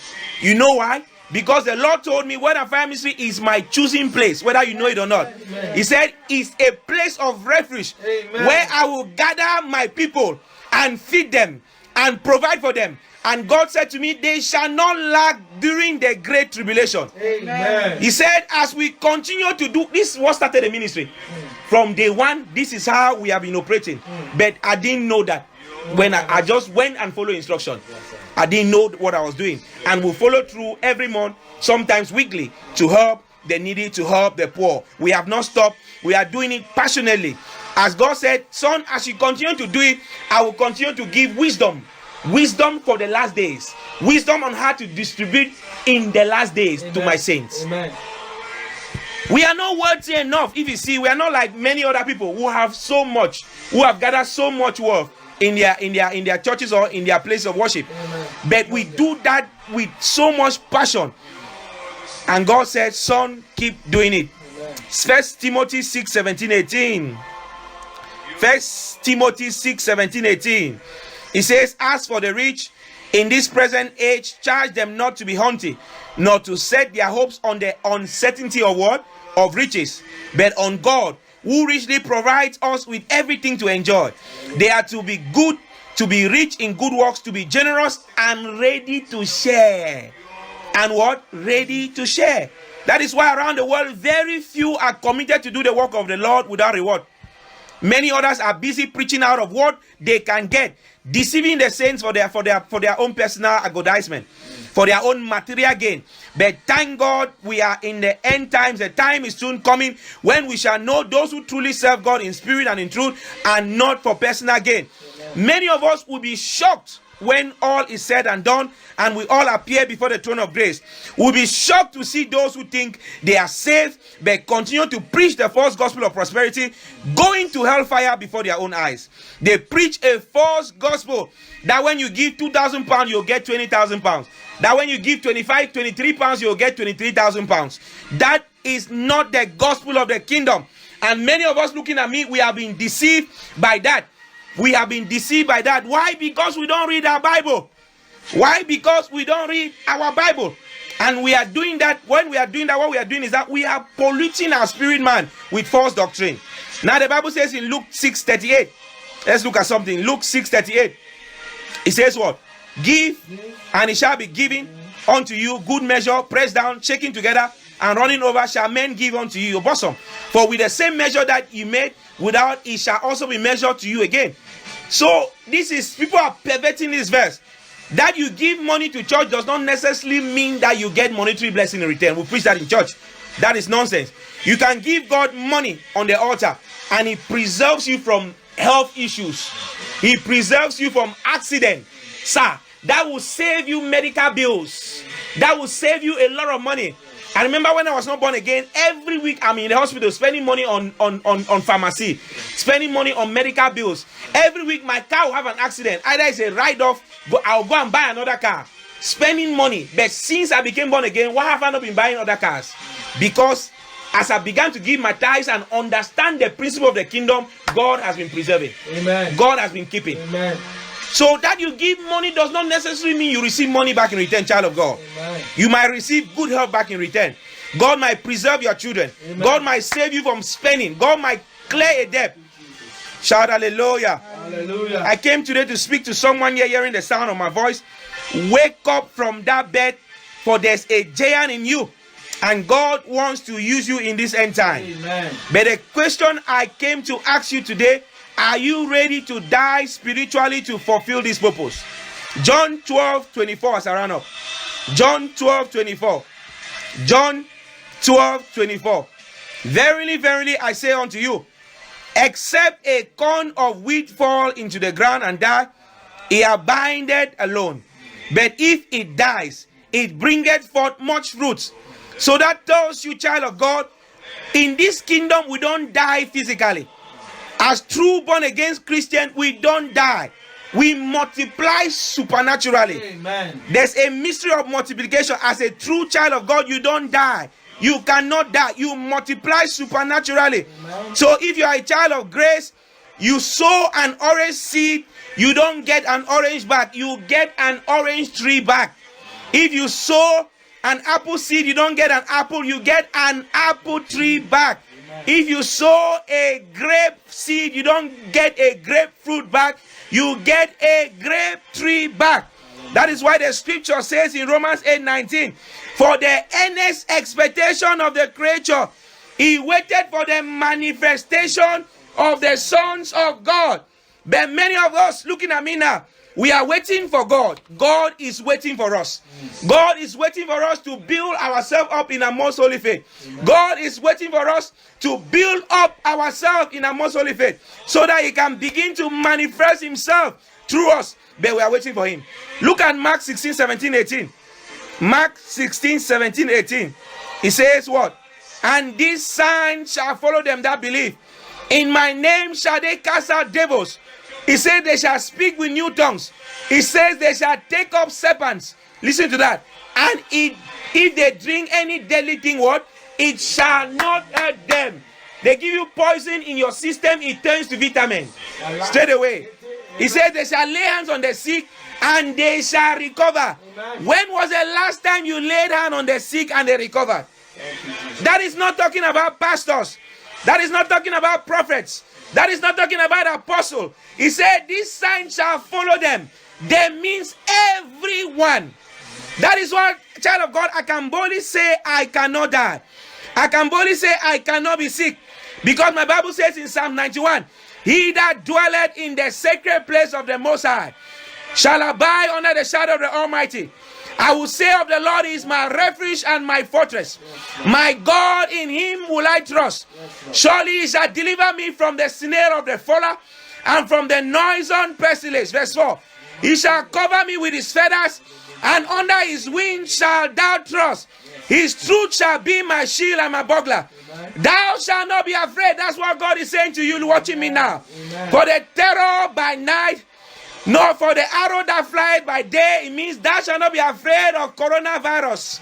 You know why? Because the Lord told me Word and Fire Ministry is my choosing place, whether you know it or not. Amen. He said it's a place of refuge. Amen. Where I will gather my people and feed them and provide for them. And God said to me, they shall not lack during the great tribulation. Amen. He said, as we continue to do this, what started the ministry. From day one, this is how we have been operating. But I didn't know that. When I just went and followed instruction, I didn't know what I was doing. And we'll follow through every month, sometimes weekly, to help the needy, to help the poor. We have not stopped. We are doing it passionately. As God said, son, as you continue to do it, I will continue to give wisdom. Wisdom for the last days. Wisdom on how to distribute in the last days. Amen. To my saints. Amen. We are not worthy enough. If you see, we are not like many other people who have so much, who have gathered so much wealth in their churches or in their place of worship. Amen. But we do that with so much passion. And God said, son, keep doing it. Amen. 1 Timothy 6:17-18. 1 Timothy 6:17-18. It says, as for the rich in this present age, charge them not to be haughty, nor to set their hopes on the uncertainty of what? Of riches, but on God, who richly provides us with everything to enjoy. They are to be good, to be rich in good works, to be generous and ready to share. And what? Ready to share. That is why around the world, very few are committed to do the work of the Lord without reward. Many others are busy preaching out of what they can get, deceiving the saints for their own personal aggrandizement, for their own material gain. But thank God we are in the end times. The time is soon coming when we shall know those who truly serve God in spirit and in truth, and not for personal gain. Many of us will be shocked when all is said and done and we all appear before the throne of grace. We'll be shocked to see those who think they are saved but continue to preach the false gospel of prosperity going to hellfire before their own eyes. They preach a false gospel that when you give £2,000 you'll get £20,000. That when you give 23 pounds you'll get 23,000 pounds. That is not the gospel of the kingdom. And many of us looking at me, we have been deceived by that. We have been deceived by that. Why? Because we don't read our Bible. Why? Because we don't read our Bible. And we are doing that. When we are doing that, what we are doing is that we are polluting our spirit man with false doctrine. Now the Bible says in Luke 6:38. Let's look at something. Luke 6:38. It says what? Give, and it shall be given unto you. Good measure, pressed down, shaking together, and running over shall men give unto you your bosom. For with the same measure that you made, without it shall also be measured to you again. So this is, people are perverting this verse. That you give money to church does not necessarily mean that you get monetary blessing in return. We preach that in church. That is nonsense. You can give God money on the altar and He preserves you from health issues. He preserves you from accident. Sir, that will save you medical bills. That will save you a lot of money. I remember when I was not born again, every week I'm in the hospital spending money on pharmacy, spending money on medical bills. Every week my car will have an accident. Either it's a write-off, I'll go and buy another car. Spending money. But since I became born again, why have I not been buying other cars? Because as I began to give my tithes and understand the principle of the kingdom, God has been preserving. Amen. God has been keeping. Amen. So that you give money does not necessarily mean you receive money back in return, child of God. Amen. You might receive good health back in return. God might preserve your children. Amen. God might save you from spending. God might clear a debt. Shout hallelujah. Hallelujah. I came today to speak to someone here hearing the sound of my voice. Wake up from that bed, for there's a giant in you. And God wants to use you in this end time. Amen. But the question I came to ask you today, are you ready to die spiritually to fulfill this purpose? John 12:24 as I run up. John 12:24. John 12:24. Verily, verily, I say unto you, except a corn of wheat fall into the ground and die, it abideth alone. But if it dies, it bringeth forth much fruit. So that tells you, child of God, in this kingdom we don't die physically. As true born again Christians, we don't die. We multiply supernaturally. Amen. There's a mystery of multiplication. As a true child of God, you don't die. You cannot die. You multiply supernaturally. Amen. So if you are a child of grace, you sow an orange seed, you don't get an orange back. You get an orange tree back. If you sow an apple seed, you don't get an apple. You get an apple tree back. If you sow a grape seed, you don't get a grapefruit back. You get a grape tree back. That is why the scripture says in Romans 8:19, for the earnest expectation of the creature, he waited for the manifestation of the sons of God. But many of us looking at me now, we are waiting for God. God is waiting for us. God is waiting for us to build ourselves up in a most holy faith. God is waiting for us to build up ourselves in a most holy faith so that He can begin to manifest Himself through us. But we are waiting for Him. Look at Mark 16, 17, 18. Mark 16, 17, 18. He says what? And this sign shall follow them that believe. In my name shall they cast out devils. He said they shall speak with new tongues. He says they shall take up serpents. Listen to that. And if they drink any deadly thing, what? It shall not hurt them. They give you poison in your system, it turns to vitamin. Straight away. He said they shall lay hands on the sick and they shall recover. Amen. When was the last time you laid hand on the sick and they recovered? That is not talking about pastors. That is not talking about prophets. That is not talking about apostles. He said, this sign shall follow them. That means everyone. That is what, child of God, I can boldly say I cannot die. I can boldly say I cannot be sick. Because my Bible says in Psalm 91, he that dwelleth in the sacred place of the Most High shall abide under the shadow of the Almighty. I will say of the Lord, He is my refuge and my fortress. My God, in Him will I trust. Surely He shall deliver me from the snare of the faller and from the noisome pestilence. Verse 4. He shall cover me with his feathers, and under his wings shall thou trust. His truth shall be my shield and my buckler. Thou shalt not be afraid. That's what God is saying to you watching me now. For the terror by night, nor for the arrow that flieth by day. It means thou shalt not be afraid of coronavirus.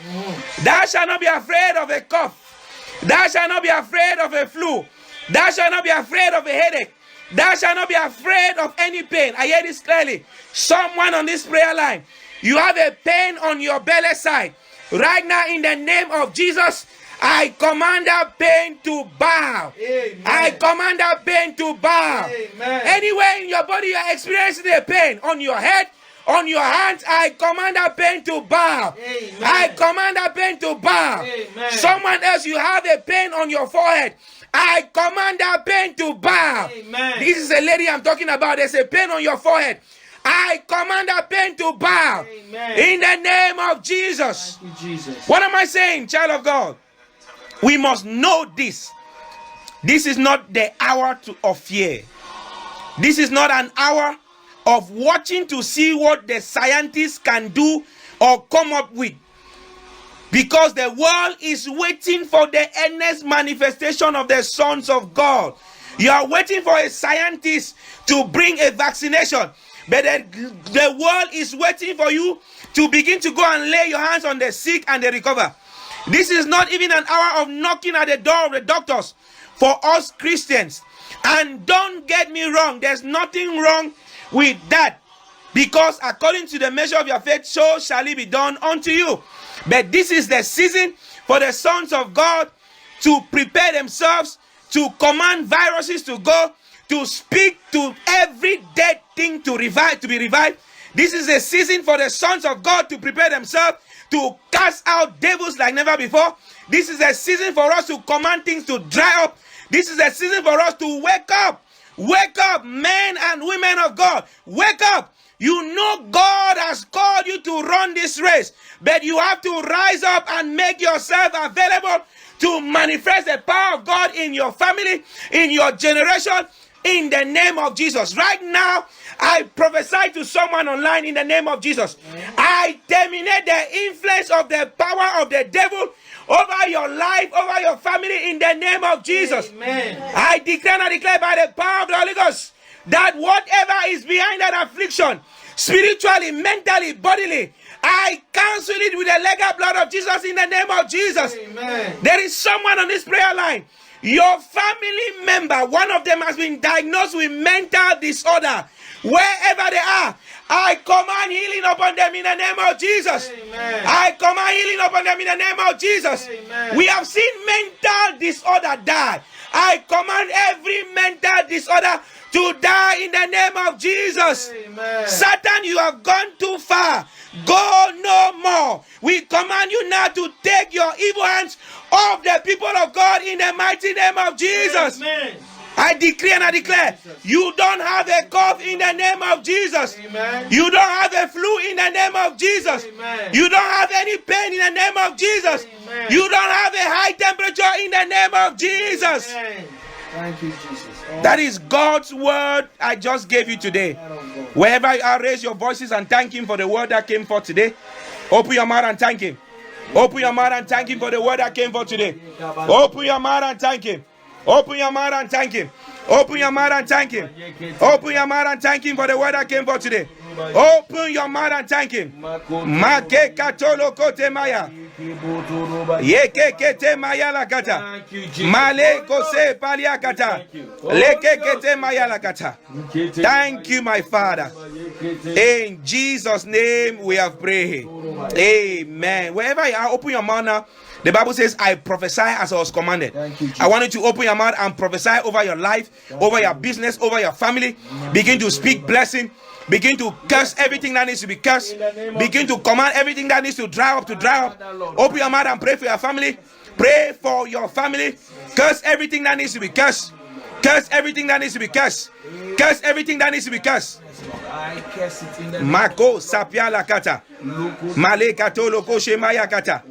Thou shalt not be afraid of a cough. Thou shalt not be afraid of a flu. Thou shalt not be afraid of a headache. Thou shalt not be afraid of any pain. I hear this clearly. Someone on this prayer line, you have a pain on your belly side. Right now, in the name of Jesus, I command that pain to bow. Amen. I command that pain to bow. Amen. Anywhere in your body you are experiencing a pain, on your head, on your hands, I command that pain to bow. Amen. I command that pain to bow. Amen. Someone else, you have a pain on your forehead. I command that pain to bow. Amen. This is a lady I'm talking about. There's a pain on your forehead. I command that pain to bow. Amen. In the name of Jesus. Thank you, Jesus. What am I saying, child of God? We must know this. This is not the hour of fear. This is not an hour of watching to see what the scientists can do or come up with. Because the world is waiting for the earnest manifestation of the sons of God. You are waiting for a scientist to bring a vaccination. But the world is waiting for you to begin to go and lay your hands on the sick and they recover. This is not even an hour of knocking at the door of the doctors for us Christians. And don't get me wrong, there's nothing wrong with that. Because according to the measure of your faith, so shall it be done unto you. But this is the season for the sons of God to prepare themselves, to command viruses to go, to speak to every dead thing to be revived. This is a season for the sons of God to prepare themselves to cast out devils like never before. This is a season for us to command things to dry up. This is a season for us to wake up. Wake up, men and women of God. Wake up. You know God has called you to run this race, but you have to rise up and make yourself available to manifest the power of God in your family, in your generation, in the name of Jesus. Right now, I prophesy to someone online in the name of Jesus. I terminate the influence of the power of the devil over your life, over your family, in the name of Jesus. Amen. I declare and I declare by the power of the Holy Ghost that whatever is behind that affliction, spiritually, mentally, bodily, I cancel it with the legal blood of Jesus in the name of Jesus. Amen. There is someone on this prayer line. Your family member, one of them has been diagnosed with mental disorder. Wherever they are, I command healing upon them in the name of Jesus. Amen. I command healing upon them in the name of Jesus. Amen. We have seen mental disorder die. I command every mental disorder to die in the name of Jesus. Amen. Satan, you have gone too far. Go no more. We command you now to take your evil hands off the people of God in the mighty name of Jesus. Amen. I decree and I declare, you don't have a cough in the name of Jesus. Amen. You don't have a flu in the name of Jesus. Amen. You don't have any pain in the name of Jesus. Amen. You don't have a high temperature in the name of Jesus. Amen. Thank you, Jesus. That is God's word I just gave you today. Wherever you are, raise your voices and thank Him for the word that came forth today. Open your mouth and thank Him. Open your mouth and thank Him for the word that came forth today. Open your mouth and thank Him. Open your mouth and thank Him. Open your mouth and thank Him. Open your mouth and thank Him for the word that came forth today. Open your mouth and thank Him. Make katolo kote maya. Yeke kete maya la kata. Thank you, Jesus. Male kose palia kata. Leke kete maya la kata. Thank you, my Father. In Jesus' name we have prayed. Amen. Wherever you are, open your mouth now. The Bible says, I prophesy as I was commanded. I want you to open your mouth and prophesy over your life, over your business, over your family. Begin to speak blessing. Begin to curse everything that needs to be cursed. Begin to command everything that needs to dry up to dry up. Open your mouth and pray for your family. Pray for your family. Curse everything that needs to be cursed. Curse everything that needs to be cursed. Curse everything that needs to be cursed. I curse it in the name Mako sapia la kata. Male katolo koshe maya kata.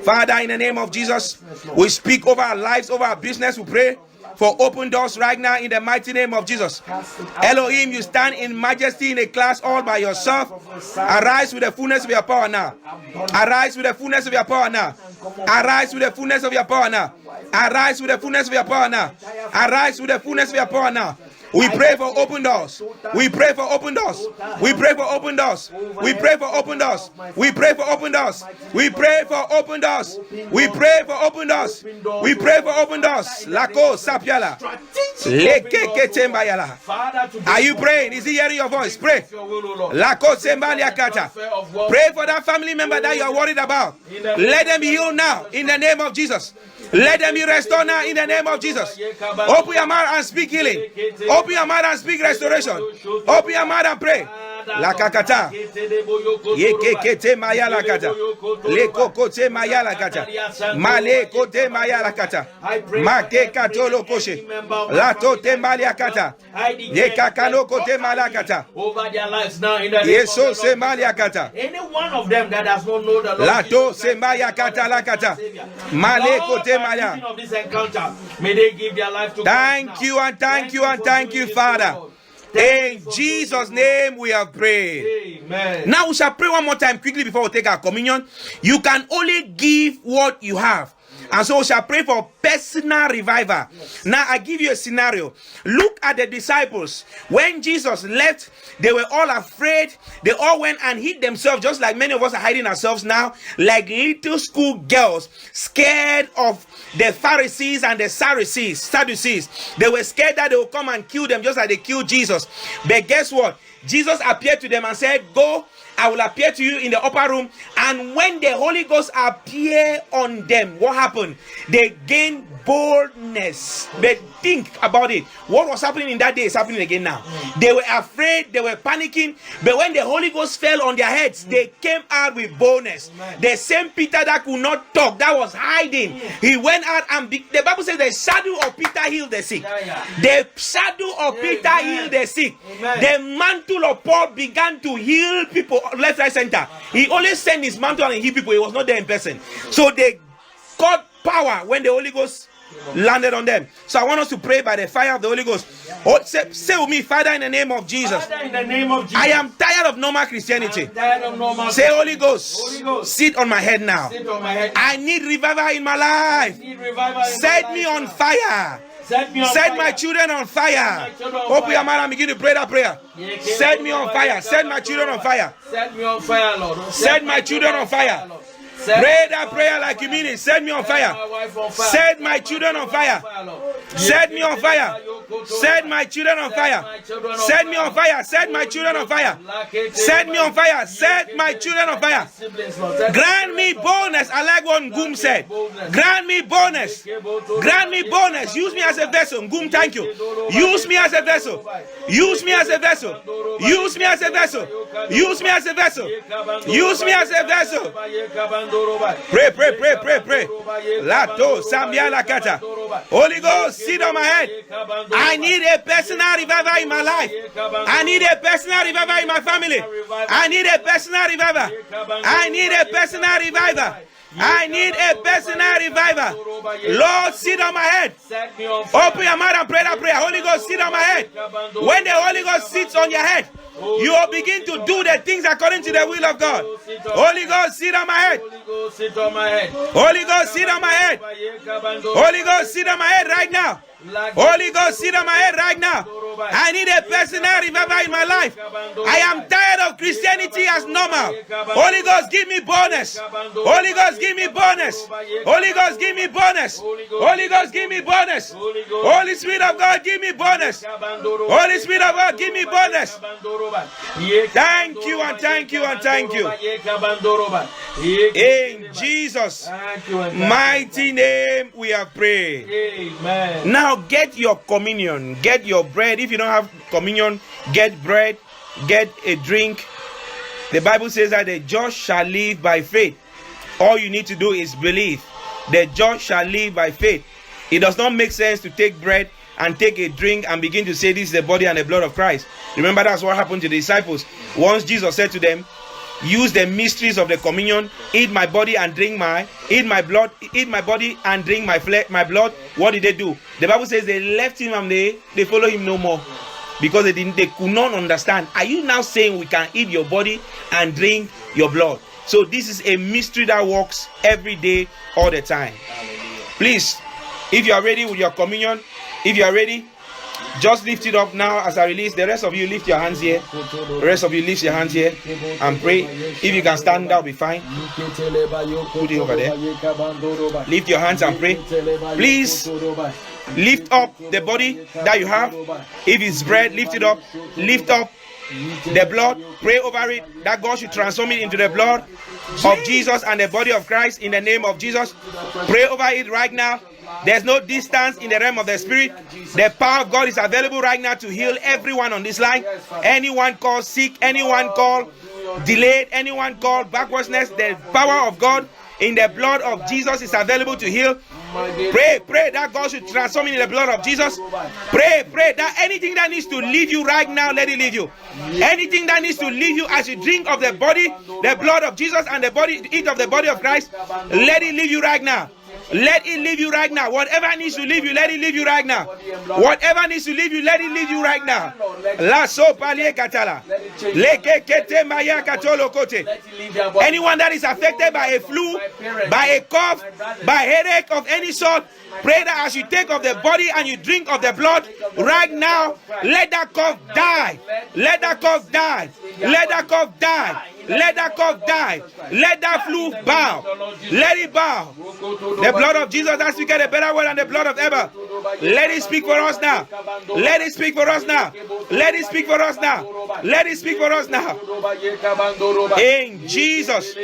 Father, in the name of Jesus, we speak over our lives, over our business. We pray for open doors right now in the mighty name of Jesus. Elohim, you stand in majesty in a class all by yourself. Arise with the fullness of your power now. Arise with the fullness of your power now. Arise with the fullness of your power now. Arise with the fullness of your power now. Arise with the fullness of your power now. We pray for open doors. We pray for open doors. We pray for open doors. We pray for open doors. We pray for open doors. We pray for open doors. We pray for open doors. We pray for open doors. Lako sapiala. Lekeke tembayala. Are you praying? Is he hearing your voice? Pray. Lako sembaliakata. Pray for that family member that you are worried about. Let them be healed now in the name of Jesus. Let them be restored now in the name of Jesus. Open your mouth and speak healing. Open your mouth and speak restoration. Open your mouth and pray. La kakata. Yekekete maya la kata. Le kokote maya la kata. Male kote maya la kata. Make katolo koshe. La tote malia kata. Ye kakano kote malakata. Over their lives now in the name Yeso of the se Lord. malia kata. Any one of them that does not know the Lord La to Jesus se Christ maya as Lord kata la and kata. Savior. Male Lord, kote by maya. reason of this encounter, may they give their life to Thank Christ you now. and thank you and for thank doing you, it, Father. Lord. Thank you In for Jesus' doing it, name we have prayed. Lord. Amen. Now we shall pray one more time quickly before we take our communion. You can only give what you have. And so we shall pray for personal revival. Now I give you a scenario. Look at the disciples. When Jesus left, they were all afraid. They all went and hid themselves, just like many of us are hiding ourselves now, like little school girls, scared of the Pharisees and the Sadducees. They were scared that they would come and kill them just like they killed Jesus. But guess what? Jesus appeared to them and said, go, I will appear to you in the upper room. And when the Holy Ghost appeared on them, what happened? They gained boldness. But think about it. What was happening in that day is happening again now. They were afraid, they were panicking. But when the Holy Ghost fell on their heads, they came out with boldness. The same Peter that could not talk, that was hiding, he went out and the Bible says the shadow of Peter healed the sick. The shadow of Peter healed the sick. The mantle of Paul began to heal people left, right, center. He only sent his mantle and heal people. He was not there in person. So they got power when the Holy Ghost landed on them. So I want us to pray by the fire of the Holy Ghost. Oh, say with me, Father, in the name of Jesus. Father, in the name of Jesus, I am tired of normal Christianity. I'm tired of normal. Say, Holy Ghost, Holy Ghost, sit on my head now. sit on my head. I need revival in my life. Need revival in Set my me life on now. fire. Set me on Set fire. my children on fire. my children on Open your fire. mouth and begin to pray that prayer. Set me on fire. Set my children on fire. Set me on fire, Lord. Set my children on fire. Lord. Pray that prayer like you mean it. Set me on fire. my wife on fire. Set my children on fire. Lord. Set me on fire. Set my children on fire. Set me on fire. Set my children on fire. Set me on fire. Set my children on fire. Grant me boldness. I like what Ngum said. Grant me boldness. Grant me boldness. Use me as a vessel. Ngum, thank you. Use me as a vessel. Use me as a vessel. Use me as a vessel. Use me as a vessel. Use me as a vessel. Pray, pray, pray, pray, pray. Lato Sambia Lakata. Holy Ghost, sit on my head. I need a personal revival in my life. I need a personal revival in my family. I need a personal revival. I need a personal revival. I need a personal revival. Lord, sit on my head. Open your mouth and pray that prayer. Holy Ghost, sit on my head. When the Holy Ghost sits on your head, you will begin to do the things according to the will of God. Holy Ghost, sit on my head. Holy Ghost, sit on my head. Holy Ghost, sit on my head. Holy Ghost, sit on my head right now. Holy Ghost, sit on my head right now. I need a personal revival in my life. I am tired of Christianity as normal. Holy Ghost, give me bonus. Holy Ghost, give me bonus. Holy Ghost, give me bonus. Holy Ghost, give me bonus. Holy Spirit of God, give me bonus. Holy Spirit of God, give me bonus. Thank you and thank you and thank you. In Jesus' mighty name we have prayed. Amen. Now get your communion, get your bread. If you don't have communion, get bread, get a drink. The Bible says that the just shall live by faith. All you need to do is believe. The just shall live by faith. It does not make sense to take bread and take a drink and begin to say this is the body and the blood of Christ. Remember, that's what happened to the disciples. Once Jesus said to them, use the mysteries of the communion, eat my body and drink eat my body and drink my blood. What did they do? The Bible says they left him and they follow him no more because they could not understand. Are you now saying we can eat your body and drink your blood? So this is a mystery that works every day, all the time. Please, if you are ready with your communion, if you are ready, just lift it up now as I release. The rest of you lift your hands here. The rest of you lift your hands here and pray. If you can stand, that'll be fine. Put it over there. Lift your hands and pray. Please lift up the body that you have. If it's bread, lift it up. Lift up the blood. Pray over it that God should transform it into the blood of Jesus and the body of Christ in the name of Jesus. Pray over it right now. There's no distance in the realm of the spirit. The power of God is available right now to heal everyone on this line. Anyone called sick, anyone called delayed, anyone called backwardness, the power of God in the blood of Jesus is available to heal. Pray that God should transform it in the blood of Jesus. Pray that anything that needs to leave you right now, let it leave you. Anything that needs to leave you as you drink of the body, the blood of Jesus and the body, eat of the body of Christ, let it leave you right now. Let it leave you right now. Whatever needs to leave you, let it leave you right now. Whatever needs to leave you, let it leave you right now. La so palie katala. Leke kete maya katolo kote. Anyone that is affected by a flu, by a cough, by headache of any sort, pray that as you take of the body and you drink of the blood, right now, let that cough die. Let that cough die. Let that cough die. Let that cough die. Let that flu bow. Let it bow. The blood of Jesus that speaketh a better word than the blood of Abel. Let it speak for us now. Let it speak for us now. Let it speak for us now. Let it speak for us now. In Jesus'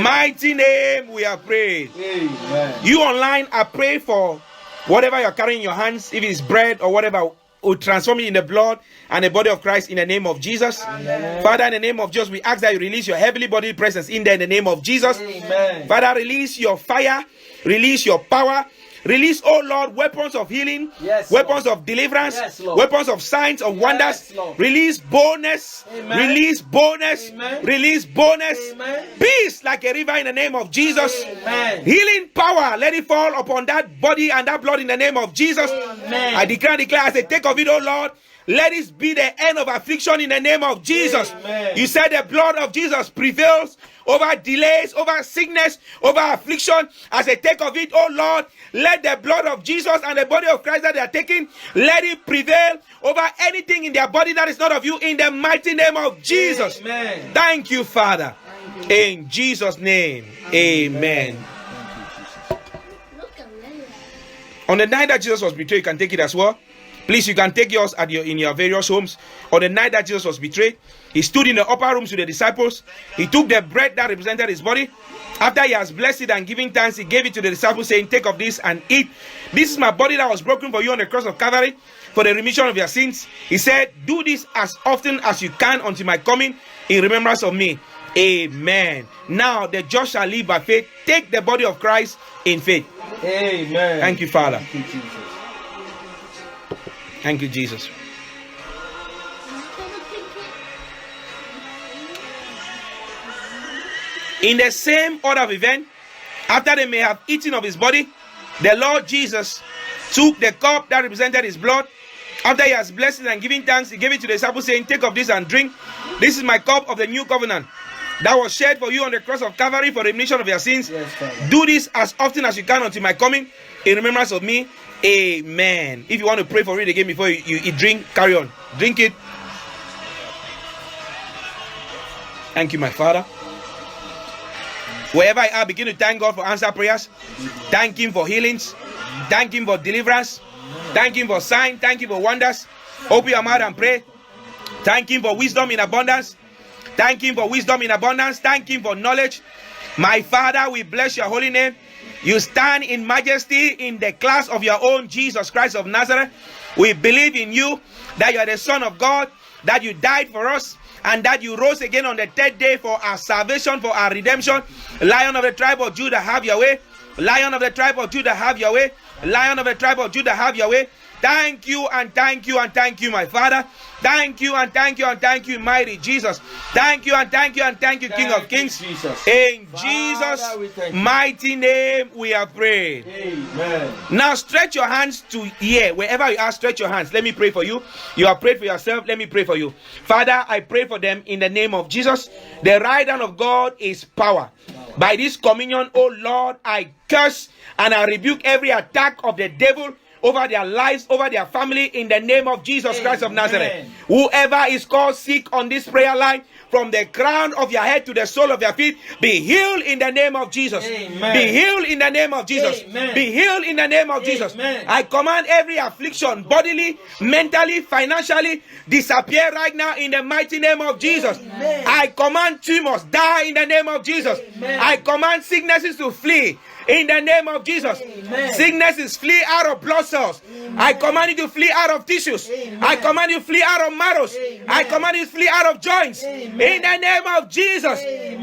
mighty name we are praying. You online, I pray for whatever you're carrying in your hands, if it's bread or whatever, will transform it in the blood and the body of Christ in the name of Jesus. Amen. Father, in the name of Jesus, we ask that you release your heavenly body presence in there in the name of Jesus. Amen. Father, release your fire, release your power, release, oh Lord, weapons of healing, yes, weapons Lord. Of deliverance, yes, weapons of signs of wonders. Yes, release boldness, release boldness, release boldness, peace like a river in the name of Jesus. Amen. Healing power, let it fall upon that body and that blood in the name of Jesus. Amen. I declare as a take of it, oh Lord, let it be the end of affliction in the name of Jesus. Amen. You said the blood of Jesus prevails over delays, over sickness, over affliction. As a take of it, oh Lord, let the blood of Jesus and the body of Christ that they are taking, let it prevail over anything in their body that is not of you in the mighty name of Jesus. Amen. Thank you, Father. In Jesus' name, amen. On the night that Jesus was betrayed, you can take it as well. Please, you can take yours in your various homes. On the night that Jesus was betrayed, he stood in the upper rooms with the disciples. He took the bread that represented his body. After he has blessed it and given thanks, he gave it to the disciples, saying, take of this and eat. This is my body that was broken for you on the cross of Calvary for the remission of your sins. He said, do this as often as you can until my coming in remembrance of me. Amen. Now the just shall live by faith. Take the body of Christ in faith. Amen. Thank you, Father. Thank you, Jesus. Thank you, Jesus. In the same order of event, after they may have eaten of his body, the Lord Jesus took the cup that represented his blood. After he has blessed it and given thanks, he gave it to the disciples, saying, take of this and drink. This is my cup of the new covenant that was shed for you on the cross of Calvary for the remission of your sins. Yes, do this as often as you can until my coming in remembrance of me. Amen. If you want to pray for it again before you drink, carry on. Drink it. Thank you, my Father. Wherever I are, begin to thank God for answered prayers. Thank him for healings. Thank him for deliverance. Thank him for signs. Thank him for wonders. Open your mouth and pray. Thank him for wisdom in abundance. Thank him for wisdom in abundance. Thank him for knowledge. My Father, we bless your holy name. You stand in majesty in the class of your own Jesus Christ of Nazareth. We believe in you, that you are the Son of God, that you died for us, and that you rose again on the third day for our salvation, for our redemption. Lion of the tribe of Judah, have your way. Lion of the tribe of Judah, have your way. Lion of the tribe of Judah, have your way. Thank you and thank you and thank you, my Father. Thank you and thank you and thank you, mighty Jesus. Thank you and thank you and thank you, King of Kings. Jesus. In Father, Jesus' we thank you. mighty name we have prayed. Amen. Now stretch your hands to here. Wherever you are, stretch your hands. Let me pray for you. You have prayed for yourself. Let me pray for you. Father, I pray for them in the name of Jesus. The right hand of God is power. By this communion, oh Lord, I curse and I rebuke every attack of the devil over their lives, over their family, in the name of Jesus Christ of Nazareth. Whoever is called sick on this prayer line, from the crown of your head to the sole of your feet, be healed in the name of Jesus. Amen. Be healed in the name of Jesus. Amen. Be healed in the name of Jesus. Amen. I command every affliction, bodily, mentally, financially, disappear right now in the mighty name of Jesus. Amen. I command tumors, die in the name of Jesus. Amen. I command sicknesses to flee in the name of Jesus. Amen. Sicknesses flee out of blood cells. I command you to flee out of tissues. I command you to flee out of marrows. I command you to flee out of joints. In the name of Jesus.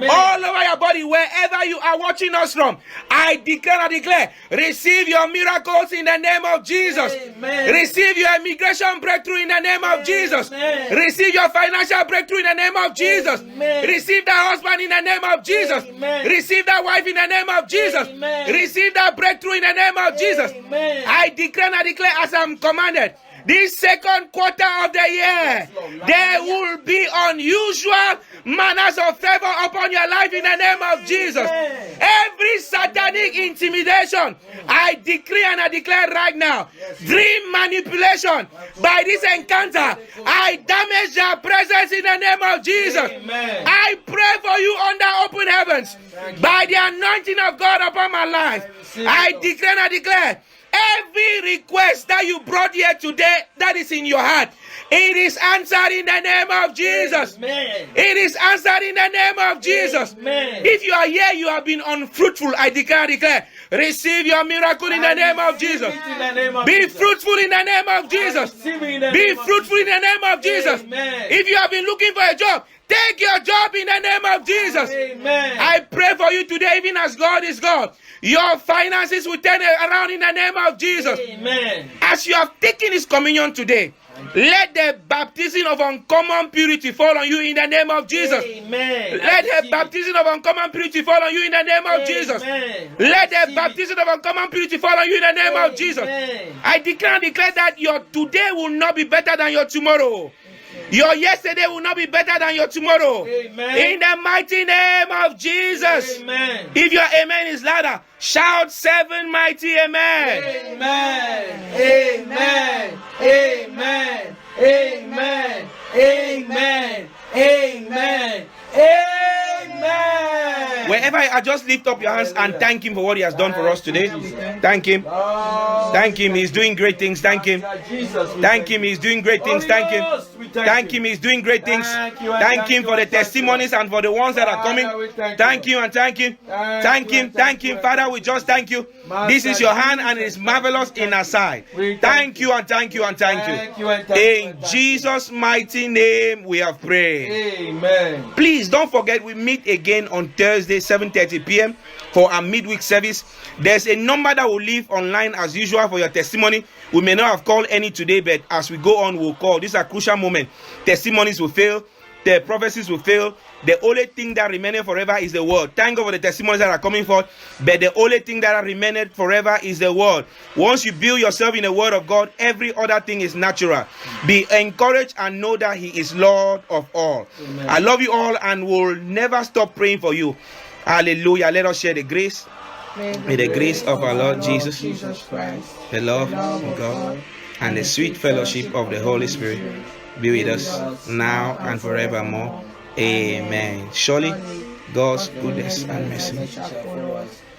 All over your body, wherever you are watching us from, I declare and declare, receive your miracles in the name of Jesus. Amen. Receive your immigration breakthrough in the name of Jesus. Amen. Receive your financial breakthrough in the name of Jesus. Amen. Receive that husband in the name of Jesus. Amen. Receive that wife in the name of Jesus. Amen. Receive that breakthrough in the name of Jesus. Amen. I declare and I declare as I'm commanded. This second quarter of the year, there will be unusual manners of favor upon your life in the name of Jesus. Every satanic intimidation, I decree and I declare right now, dream manipulation by this encounter, I damage their presence in the name of Jesus. Amen. I pray for you under open heavens by the anointing of God upon my life. I declare and I declare, every request that you brought here today that is in your heart, it is answered in the name of Jesus. Amen. It is answered in the name of Jesus. Amen. If you are here, you have been unfruitful, I declare, receive your miracle in the name of Jesus. In the name of Be Jesus. fruitful in the name of Jesus. Receive it in the Be name of fruitful in the name of Jesus. Amen. If you have been looking for a job, take your job in the name of Jesus. Amen. I pray for you today, even as God is God. Your finances will turn around in the name of Jesus. Amen. As you have taken this communion today, let the baptism of uncommon purity fall on you in the name of Jesus. Amen. Let the baptism of uncommon purity fall on you in the name of Jesus. Amen. Let the baptism of uncommon purity fall on you in the name of Jesus. Amen. I declare and declare that your today will not be better than your tomorrow. Your yesterday will not be better than your tomorrow. Amen. In the mighty name of Jesus. Amen. If your amen is louder, shout 7 mighty amen. Amen. Amen. Amen. Amen. Amen. Amen. Amen. Wherever you are, just lift up your hands and thank Him for what He has done for us today. Thank Him. Thank Him. He's doing great things. Thank Him. Thank Him. He's doing great things. Thank Him. Thank Him. He's doing great things. Thank Him for the testimonies and for the ones that are coming. Thank you and thank Him. Thank Him. Thank Him. Father, we just thank you. This is your hand and it is marvelous in our sight. Thank you and thank you and thank you. In Jesus' mighty name we have prayed. Amen. Please don't forget, we meet again on Thursday 7:30 p.m. for our midweek service. There's a number that will leave online as usual for your testimony. We may not have called any today, but as we go on, we'll call. These are crucial moments. Testimonies will fail. The prophecies will fail. The only thing that remains forever is the word. Thank God for the testimonies that are coming forth, but the only thing that remains forever is the word. Once you build yourself in the word of God, every other thing is natural. Be encouraged and know that He is Lord of all. Amen. I love you all and will never stop praying for you. Hallelujah. Let us share the grace. May the grace of our Lord Jesus, Christ, the love of God, and the sweet fellowship of the Holy Spirit be with us now and forevermore. Amen. Surely God's goodness and mercy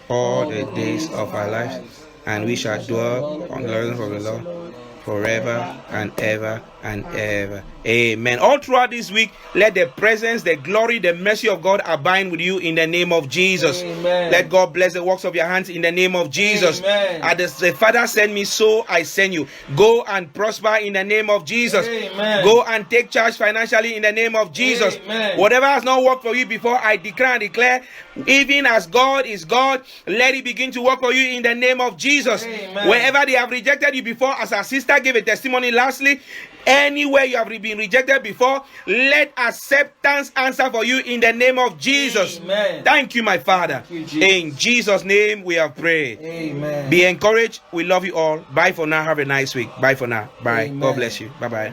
all the days of our lives, and we shall dwell on the presence of the Lord forever and ever and ever. Amen. All throughout this week, let the presence, the glory, the mercy of God abide with you in the name of Jesus. Amen. Let God bless the works of your hands in the name of Jesus. Amen. As the Father sent me, so I send you. Go and prosper in the name of Jesus. Amen. Go and take charge financially in the name of Jesus. Amen. Whatever has not worked for you before, I declare and declare, even as God is God, let it begin to work for you in the name of Jesus. Amen. Wherever they have rejected you before, as our sister gave a testimony lastly, anywhere you have been rejected before, let acceptance answer for you in the name of Jesus. Amen. Thank you, my Father. Thank you, Jesus. In Jesus' name we have prayed. Amen. Be encouraged. We love you all. Bye for now. Have a nice week. Bye for now. Bye. Amen. God bless you. Bye bye.